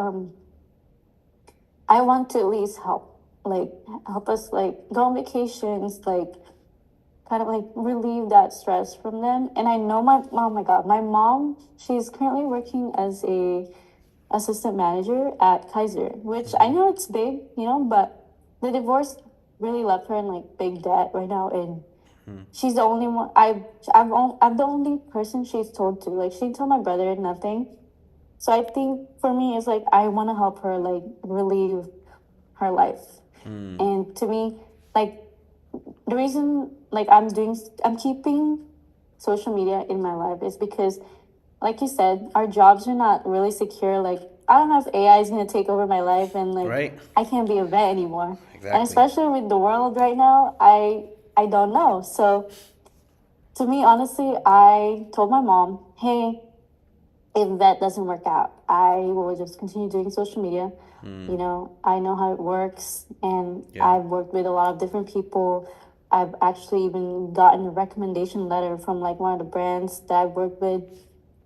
I want to at least help us like go on vacations, like kind of like relieve that stress from them. And I know oh my god, my mom, she's currently working as a assistant manager at Kaiser, which I know it's big, but the divorce really left her in like big debt right now. And she's the only one I'm the only person she's told to. Like she didn't tell my brother nothing. So I think for me, it's like I want to help her like relieve her life. And to me, like the reason like I'm keeping social media in my life is because like you said, our jobs are not really secure. Like I don't know if AI is gonna take over my life and like Right. I can't be a vet anymore. And Exactly. especially with the world right now, I don't know. So to me, honestly, I told my mom, hey, if that doesn't work out, I will just continue doing social media. I know how it works, and Yeah. I've worked with a lot of different people. I've actually even gotten a recommendation letter from like one of the brands that I've worked with,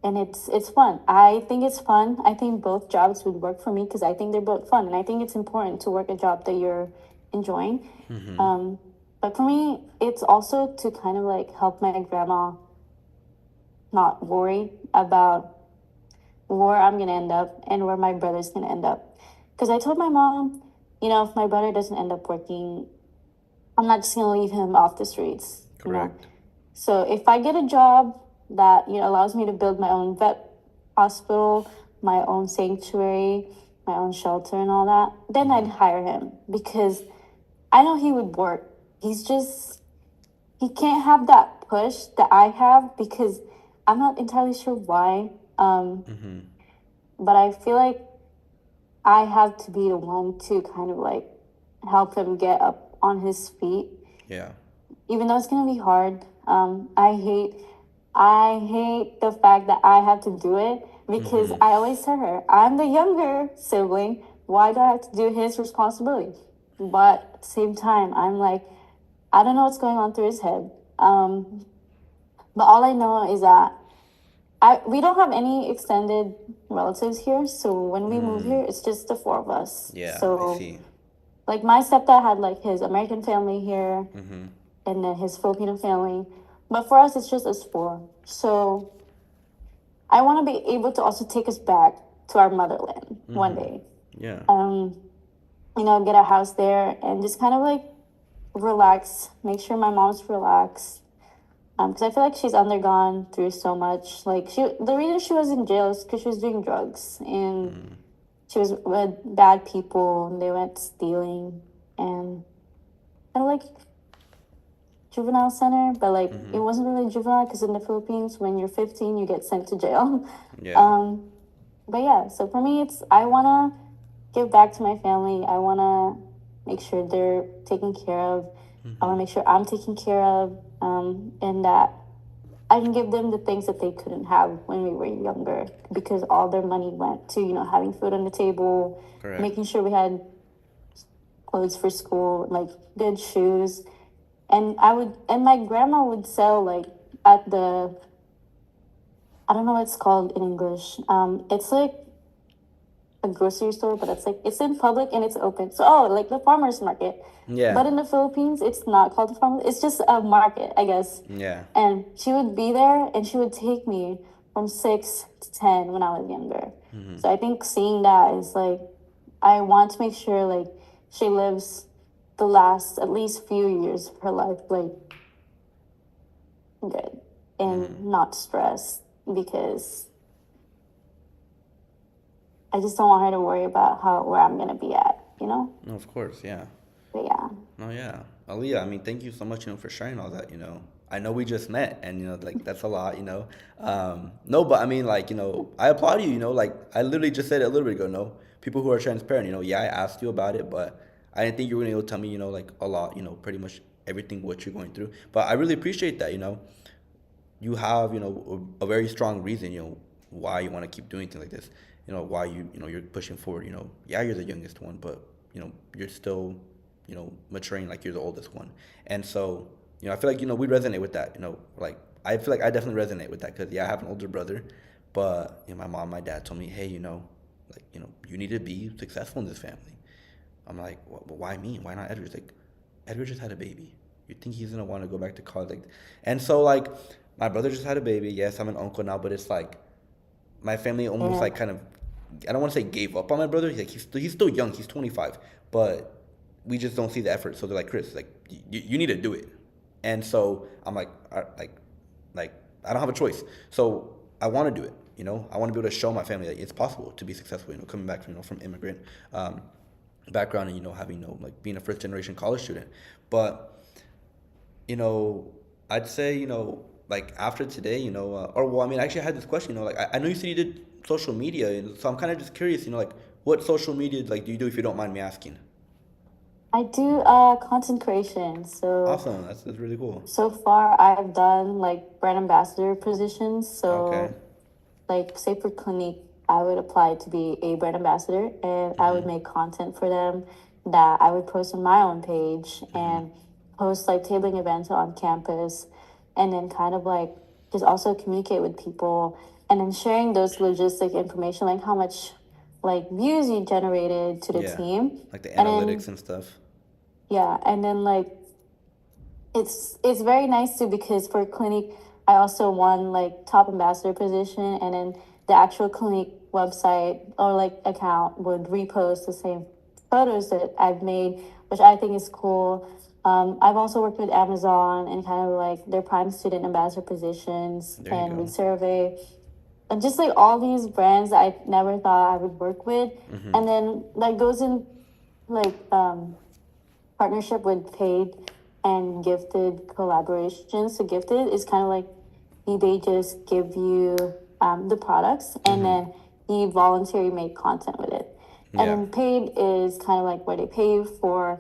and it's fun. I think it's fun. I think both jobs would work for me because I think they're both fun, and I think it's important to work a job that you're enjoying. But for me, it's also to kind of like help my grandma not worry about where I'm gonna end up and where my brother's gonna end up. Because I told my mom, if my brother doesn't end up working, I'm not just gonna leave him off the streets. Correct. So if I get a job that allows me to build my own vet hospital, my own sanctuary, my own shelter, and all that, then I'd hire him because I know he would work. He can't have that push that I have because I'm not entirely sure why. But I feel like I have to be the one to kind of like help him get up on his feet. Yeah. even though it's gonna be hard, I hate the fact that I have to do it because I always tell her I'm the younger sibling. Why do I have to do his responsibility? But at the same time, I'm like, I don't know what's going on through his head. But all I know is that we don't have any extended relatives here, so when we move here, it's just the four of us. Yeah, I So see. like my stepdad had like his American family here, and then his Filipino family, but for us, it's just us four. So I want to be able to also take us back to our motherland one day. Yeah. Get a house there and just kind of like relax, make sure my mom's relaxed. Because I feel like she's undergone through so much. Like the reason she was in jail is because she was doing drugs and she was with bad people and they went stealing and kind of like juvenile center, but like it wasn't really juvenile because in the Philippines, when you're 15, you get sent to jail. Yeah. But yeah, so for me, it's I wanna give back to my family. I wanna make sure they're taken care of. I wanna make sure I'm taken care of, and that I can give them the things that they couldn't have when we were younger because all their money went to having food on the table, Correct. making sure we had clothes for school, like good shoes, and my grandma would sell like at the I don't know what it's called in English. It's like a grocery store, but it's in public and it's open. So like the farmers market. Yeah. But in the Philippines, it's not called a farm. It's just a market, I guess. Yeah. And she would be there, and she would take me from 6 to 10 when I was younger. So I think seeing that is like, I want to make sure like she lives the last at least few years of her life like good and not stressed because I just don't want her to worry about where I'm gonna be at, you know? No, of course. Yeah. But yeah. No, yeah. Aliyah, I mean, thank you so much, for sharing all that, I know we just met and, like, that's a lot, No, but I mean, like, I applaud you, like, I literally just said it a little bit ago, no? People who are transparent, yeah, I asked you about it, but I didn't think you were going to tell me, like, a lot, pretty much everything what you're going through. But I really appreciate that, you have, a very strong reason, why you want to keep doing things like this, why you're pushing forward, yeah, you're the youngest one, but, you're still, maturing like you're the oldest one. And so, I feel like, we resonate with that, like, I feel like I definitely resonate with that because, yeah, I have an older brother, but, my mom, my dad told me, hey, like, you need to be successful in this family. I'm like, well, why me? Why not Edward? He's like, Edward just had a baby. You think he's gonna want to go back to college? Like, and so like, my brother just had a baby. Yes, I'm an uncle now, but it's like, my family almost like kind of, I don't want to say gave up on my brother. He's still young. He's 25, but we just don't see the effort. So they're like, Chris, like, you need to do it. And so I'm like, like I don't have a choice. So I want to do it. I want to be able to show my family that it's possible to be successful. Coming back from immigrant background and having like being a first generation college student. But I'd say like after today, or well, I mean, actually, I had this question. Like I know you said you did social media, and so I'm kind of just curious. Like what social media like do you do if you don't mind me asking? I do content creation. So Awesome, that's really cool. so far I've done like brand ambassador positions. Okay. So like say for Clinique, I would apply to be a brand ambassador and I would make content for them that I would post on my own page and post like tabling events on campus and then kind of like just also communicate with people and then sharing those logistic information like how much like views you generated to the Yeah. team. Like the And analytics then and stuff. yeah, and then like it's very nice too because for Clinique, I also won like top ambassador position, and then the actual Clinique website or like account would repost the same photos that I've made, which I think is cool. I've also worked with Amazon and kind of like their prime student ambassador positions There you and with go. Survey and just like all these brands that I never thought I would work with, and then like goes in like partnership with paid and gifted collaborations. So gifted is kind of like they just give you the products and then you voluntarily make content with it. And Yeah. then paid is kind of like where they pay you for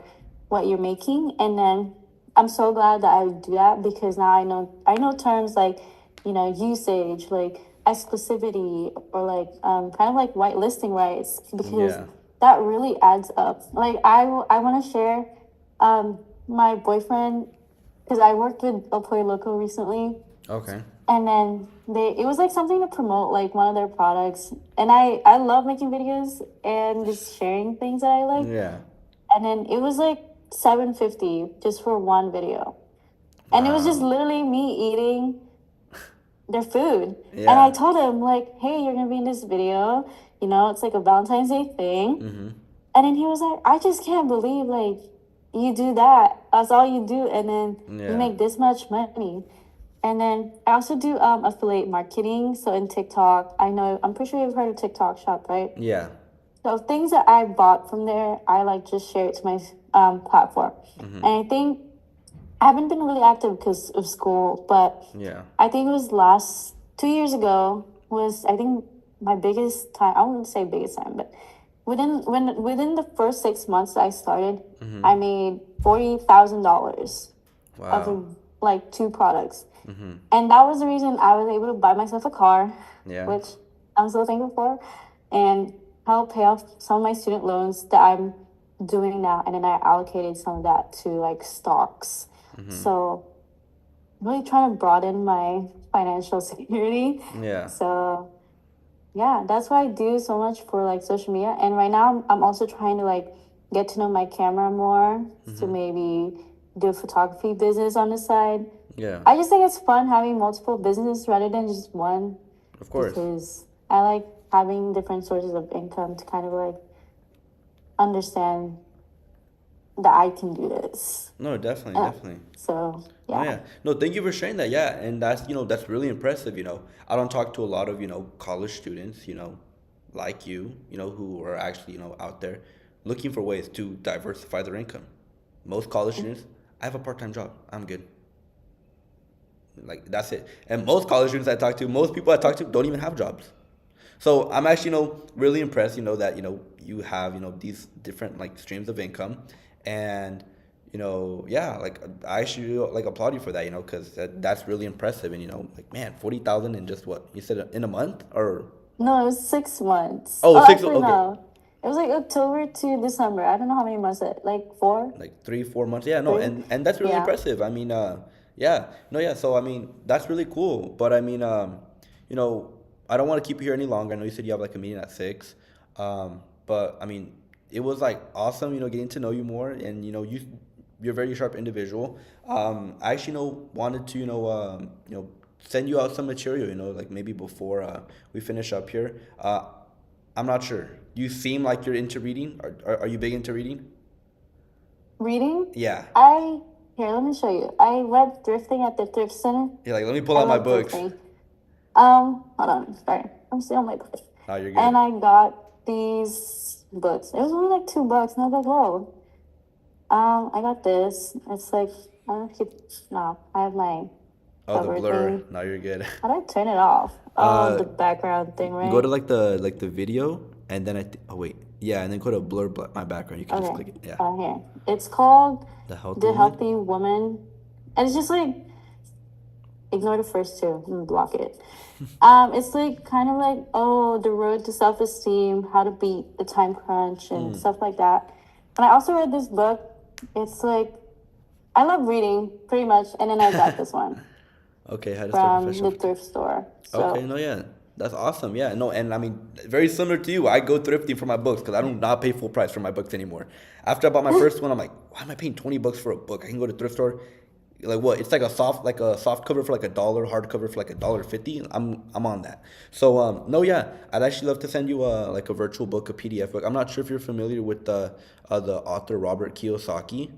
what you're making. And then I'm so glad that I do that because now I know terms like, usage, like exclusivity, or like kind of like whitelisting rights, because Yeah. that really adds up. Like I want to share my boyfriend, because I worked with El Pollo Loco recently, Okay. and then it was like something to promote like one of their products, and I love making videos and just sharing things that I like, Yeah. and then it was like 750 just for one video, and it was just Wow. literally me eating their food. And I Yeah. told him like, hey, you're gonna be in this video, it's like a Valentine's Day thing. Mm-hmm. And then he was like, I just can't believe like you do that, that's all you do, and then you Yeah. make this much money. And then I also do affiliate marketing. So in TikTok, I'm pretty sure you've heard of TikTok Shop, right? Yeah. So things that I bought from there, I like just share it to my platform. Mm-hmm. And I think I haven't been really active because of school, but Yeah. I think it was last 2 years ago was, I think, my biggest time. I wouldn't say biggest time, but within the first 6 months that I started, Mm-hmm. I made $40,000 of Wow. like two products. Mm-hmm. And that was the reason I was able to buy myself a car, Yeah. which I'm so thankful for, and help pay off some of my student loans that I'm doing now. And then I allocated some of that to like stocks. Mm-hmm. So I'm really trying to broaden my financial security. Yeah. So yeah, that's why I do so much for like social media. And right now I'm also trying to like get to know my camera more, to Mm-hmm. maybe do a photography business on the side. Yeah. I just think it's fun having multiple businesses rather than just one, Of course. because I like having different sources of income to kind of like understand that I can do this. No, definitely, Uh, definitely. so No, yeah. yeah. No, thank you for sharing that. Yeah, and that's really impressive, I don't talk to a lot of, college students, like you, who are actually, out there looking for ways to diversify their income. Most college students, I have a part-time job. I'm good. Like that's it. And most college students I talk to, most people I talk to don't even have jobs. So I'm actually, really impressed, that, you have, these different like streams of income, and, yeah, like I should like applaud you for that, because that's really impressive, and like man, 40,000 in just what you said in a month or No, it was 6 months. oh Oh, six actually, okay no. It was like October to December. I don't know how many months it. Like four, like 3 4 months, yeah, no, three. and that's really Yeah. impressive. I mean, yeah, no, yeah, so I mean that's really cool, but I mean, you know I don't want to keep you here any longer. I know you said you have like a meeting at 6, but I mean it was like awesome, getting to know you more, and you're a very sharp individual. I actually wanted to send you out some material, like maybe before we finish up here. I'm not sure. You seem like you're into reading. Are you big into reading? Reading. Yeah. I Here. Let me show you. I went thrifting at the thrift center. Yeah, like let me pull I out my love books. thrifting. Hold on. Sorry, I'm still on my book. Oh, you're good. And I got these books. It was only like $2, and I was like, whoa. I got this. It's like, I don't know if you. No, I have my Oh, the cover blur. thing. Now you're good. How do I turn it off? Oh, Uh, the background thing, Go right? to like the video, and then oh wait, yeah, and then go to blur my background. You can just Okay. click it. Yeah, Here. It's called the healthy The woman. Healthy Woman. And it's just like, ignore the first two and block it. It's like kind of like, oh, the road to self-esteem, how to beat the time crunch and Mm. stuff like that. And I also read this book. It's like, I love reading pretty much, and then I got this one Okay, how to start from professional the photography. thrift store. Okay, So no, yeah, that's awesome. Yeah, no, and I mean, very similar to you. I go thrifting for my books because I do not pay full price for my books anymore. After I bought my first one, I'm like, why am I paying $20 for a book? I can go to thrift store. Like what? It's like a soft cover for like $1, hard cover for like $1.50. I'm on that. So no, yeah, I'd actually love to send you like a virtual book, a PDF book. I'm not sure if you're familiar with the author Robert Kiyosaki.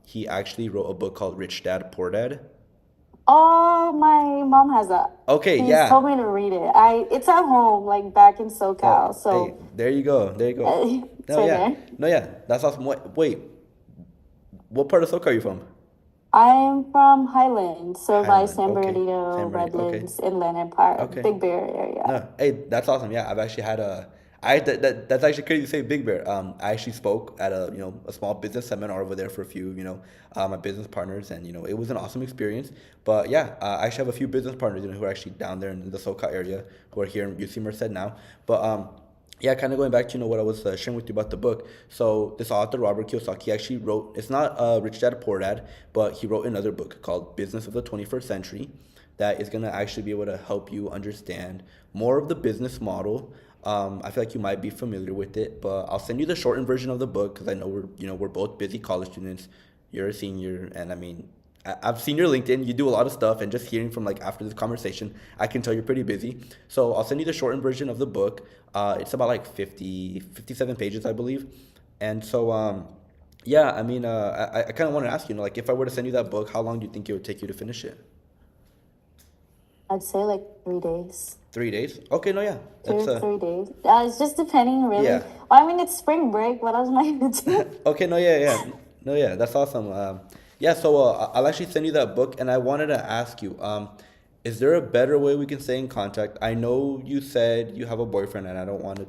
He actually wrote a book called Rich Dad Poor Dad. oh, my mom has that. Okay, She's yeah. told me to read it. It's at home, like back in SoCal. Oh, So hey, there you go. There you go. it's No, right yeah. there. No, yeah. That's awesome. Wait, what part of SoCal are you from? I'm from Highlands, so by Highland. San Okay. Bernardino, San Bernardino. Okay. Redlands, Inland Empire, Okay. Big Bear area. No, hey, that's awesome. Yeah, I've actually had That's actually crazy to say, Big Bear. I actually spoke at a small business seminar over there for a few my business partners, and it was an awesome experience. But yeah, I actually have a few business partners who are actually down there in the SoCal area, who are here in UC Merced now. But yeah, kind of going back to what I was sharing with you about the book. So this author Robert Kiyosaki actually wrote. It's not Rich Dad Poor Dad, but he wrote another book called Business of the 21st Century, that is gonna actually be able to help you understand more of the business model. I feel like you might be familiar with it, but I'll send you the shortened version of the book because I know we're both busy college students. You're a senior, and I mean, I've seen your LinkedIn. You do a lot of stuff, and just hearing from like after this conversation, I can tell you're pretty busy. So I'll send you the shortened version of the book. It's about like 57 pages, I believe. And so, yeah, I mean, I kind of want to ask you, like if I were to send you that book, how long do you think it would take you to finish it? I'd say like 3 days. 3 days? Okay, no, yeah, Two that's or 3 days. It's just depending, really. yeah. Well, I mean, it's spring break. What else am I gonna do? Okay, no, yeah, yeah, no, yeah, that's awesome. Yeah, so I'll actually send you that book, and I wanted to ask you, is there a better way we can stay in contact? I know you said you have a boyfriend, and I don't want to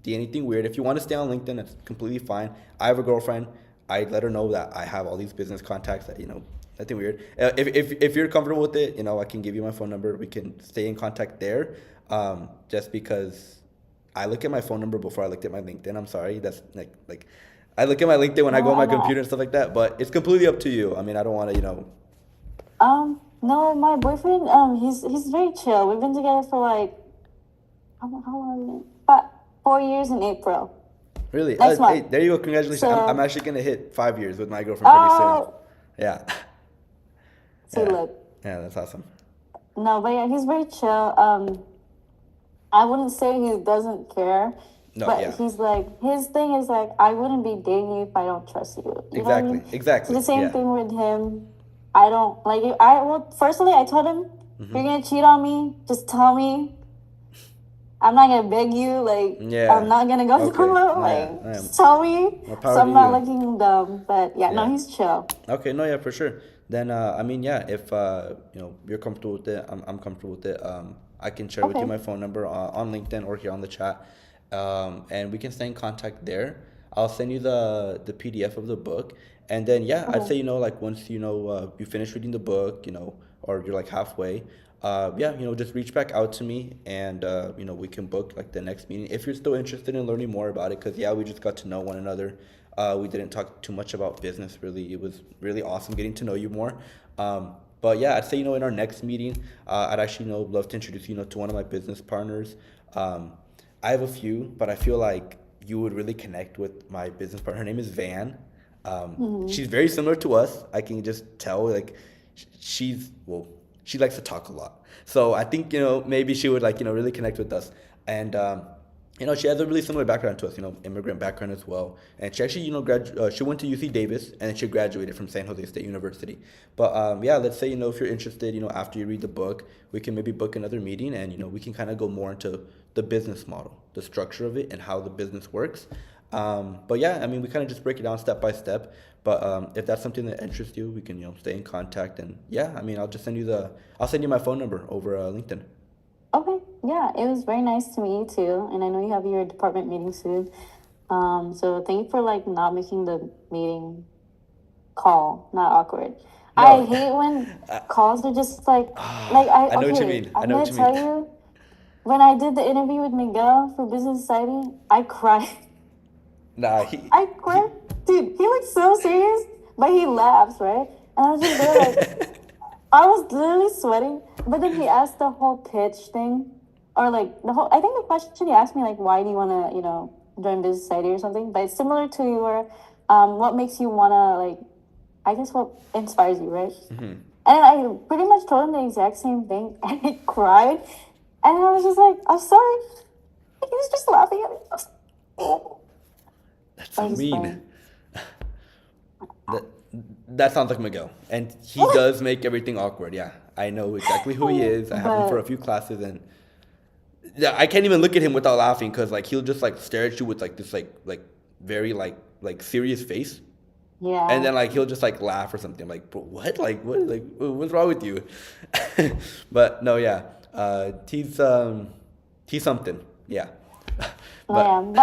do anything weird. If you want to stay on LinkedIn, that's completely fine. I have a girlfriend. I let her know that I have all these business contacts that nothing weird. If you're comfortable with it, I can give you my phone number. We can stay in contact there. Just because I look at my phone number before I looked at my LinkedIn. I'm sorry. That's like I look at my LinkedIn when I go on No, my I know. computer and stuff like that. But it's completely up to you. I mean, I don't want to. No, my boyfriend, he's very chill. We've been together for like how long? Is it? About 4 years in April. Really. Next Hey, month. there you go. Congratulations. I'm So, actually gonna hit 5 years with my girlfriend pretty soon. oh, Yeah. see, Yeah. look. Yeah. That's awesome. No, but yeah, he's very chill. I wouldn't say he doesn't care, No. but Yeah. he's like, his thing is like, I wouldn't be dating you if I don't trust you. You know what I Exactly. mean? So Exactly. the same Yeah. thing with him. I don't like it. Well, firstly, I told him, if you're gonna cheat on me, just tell me. I'm not gonna beg you. Like, I'm Yeah. not gonna go Okay. through. No. Yeah. I Like, am. just tell me. More So power to I'm not you. looking dumb. But yeah, no, Yeah. he's chill. Okay, no, yeah, for sure. Then, I mean, yeah, if you're comfortable with it, I'm comfortable with it. I can share with you Okay. my phone number on LinkedIn or here on the chat, and we can stay in contact there. I'll send you the PDF of the book, and then yeah, I'd say Okay. like once you finish reading the book, or you're like halfway, yeah, just reach back out to me, and we can book like the next meeting if you're still interested in learning more about it. Because yeah, we just got to know one another. We didn't talk too much about business, really. It was really awesome getting to know you more. But yeah, I'd say, in our next meeting, I'd actually, love to introduce you, to one of my business partners. Um, I have a few, but I feel like you would really connect with my business partner. Her name is Van. She's very similar to us. I can just tell, like, well, she likes to talk a lot. So I think, maybe she would, like, really connect with us. And, she has a really similar background to us, immigrant background as well. And she actually, she went to UC Davis, and then she graduated from San Jose State University. But yeah, let's say, if you're interested, after you read the book, we can maybe book another meeting, and, we can kind of go more into the business model, the structure of it, and how the business works. But yeah, I mean, we kind of just break it down step by step. But if that's something that interests you, we can, stay in contact. And yeah, I mean, I'll send you my phone number over LinkedIn. Okay. Yeah, it was very nice to meet you too. And I know you have your department meeting soon. So thank you for like not making the meeting call not awkward. I No, hate when I, calls are just like I I know what you okay, mean. I I'm know what gonna you tell mean. you, when I did the interview with Miguel for Business Society, I cried. Nah, I he cried. Dude, he looks so serious, but he laughs, right? And I was just there like I was literally sweating. But then he asked the whole pitch thing. Or like I think the question he asked me like why do you wanna, join Business Society or something? But it's similar to your what makes you wanna like I guess what inspires you, right? And then I pretty much told him the exact same thing and he cried. And I was just like, I'm sorry. He was just laughing at me. That's I so was just mean. playing. That that sounds like Miguel, and he does make everything awkward. Yeah, I know exactly who he is. I have him for a But few classes, and yeah, I can't even look at him without laughing because like he'll just like stare at you with like this like very like serious face, and yeah. then like he'll just like laugh or something. I'm like, bro, what? Like what's wrong with you? But no, yeah, he's something. Yeah. But Yeah, but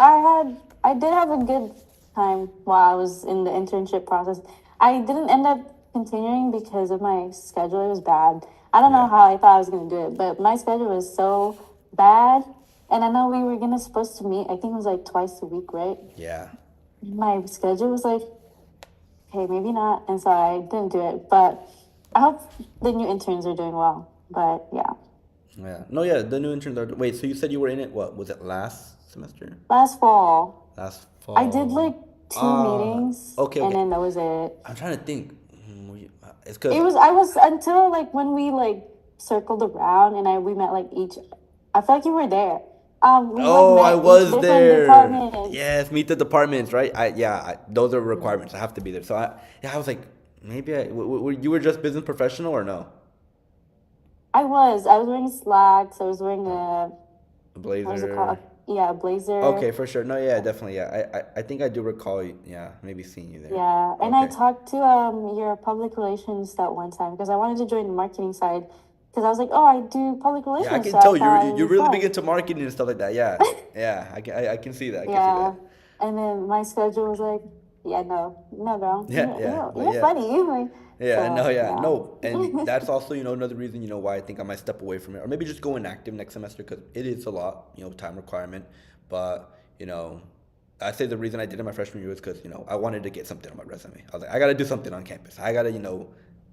I did have a good time while I was in the internship process. I didn't end up continuing because of my schedule. It was bad. I don't know yeah, how I thought I was gonna do it, but my schedule was so bad. And I know we were gonna supposed to meet. I think it was like twice a week, right? yeah, My schedule was like, okay, maybe not, and so I didn't do it. But I hope the new interns are doing well. But yeah, yeah. No, yeah. The new interns are. Wait, so you said you were in it? What was it last semester? last fall Last I did like fall? two meetings, Okay, and okay. then that was it. I'm trying to think. It's It because. was I was until like when we like circled around and I we met like each. I feel like you were there. We like Oh, I met each was different there. departments. Yes, meet the departments, right? Those are Yeah, requirements. I have to be there. So I was like, maybe you were just business professional or no? I was. I was wearing slacks. I was wearing a A what was it called? blazer. Yeah, a blazer. Okay, for sure. No, yeah, definitely. Yeah, I think I do recall. Yeah, maybe seeing you there. Yeah, and I Okay. talked to your public relations that one time because I wanted to join the marketing side because I was like, oh, I do public Yeah, I relations, can so I tell you're thought it would you're be really big fun. into marketing and stuff like that. Yeah, yeah. I can see that. I can see that. Yeah, and then my schedule was like, yeah, no, no, girl, Yeah, yeah. But you're yeah. funny, like, Yeah, no, so yeah, yeah. no, and that's also another reason why I think I might step away from it, or maybe just go inactive next semester because it is a lot time requirement. But I say the reason I did it my freshman year was because I wanted to get something on my resume. I was like, I got to do something on campus. I got to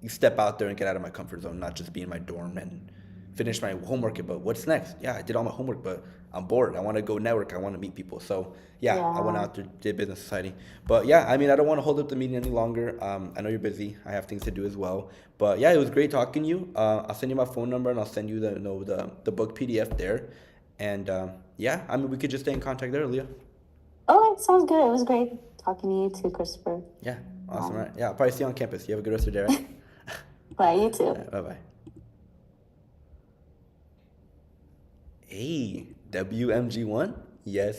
step out there and get out of my comfort zone, not just be in my dorm and finish my homework. But what's next? Yeah, I did all my homework, but I'm bored. I want to go network. I want to meet people. So yeah, I went Yeah. out there, did business society. But yeah, I mean, I don't want to hold up the meeting any longer. I know you're busy. I have things to do as well. But yeah, it was great talking to you. I'll send you my phone number and I'll send you the book PDF there. And yeah, I mean, we could just stay in contact there, Leah. Oh, it sounds good. It was great talking to you too, Christopher. Yeah, awesome. Um, Right? Yeah, I'll probably see you on campus. You have a good rest of your day, right? but you too. Bye bye. Hey, WMG1? Yes.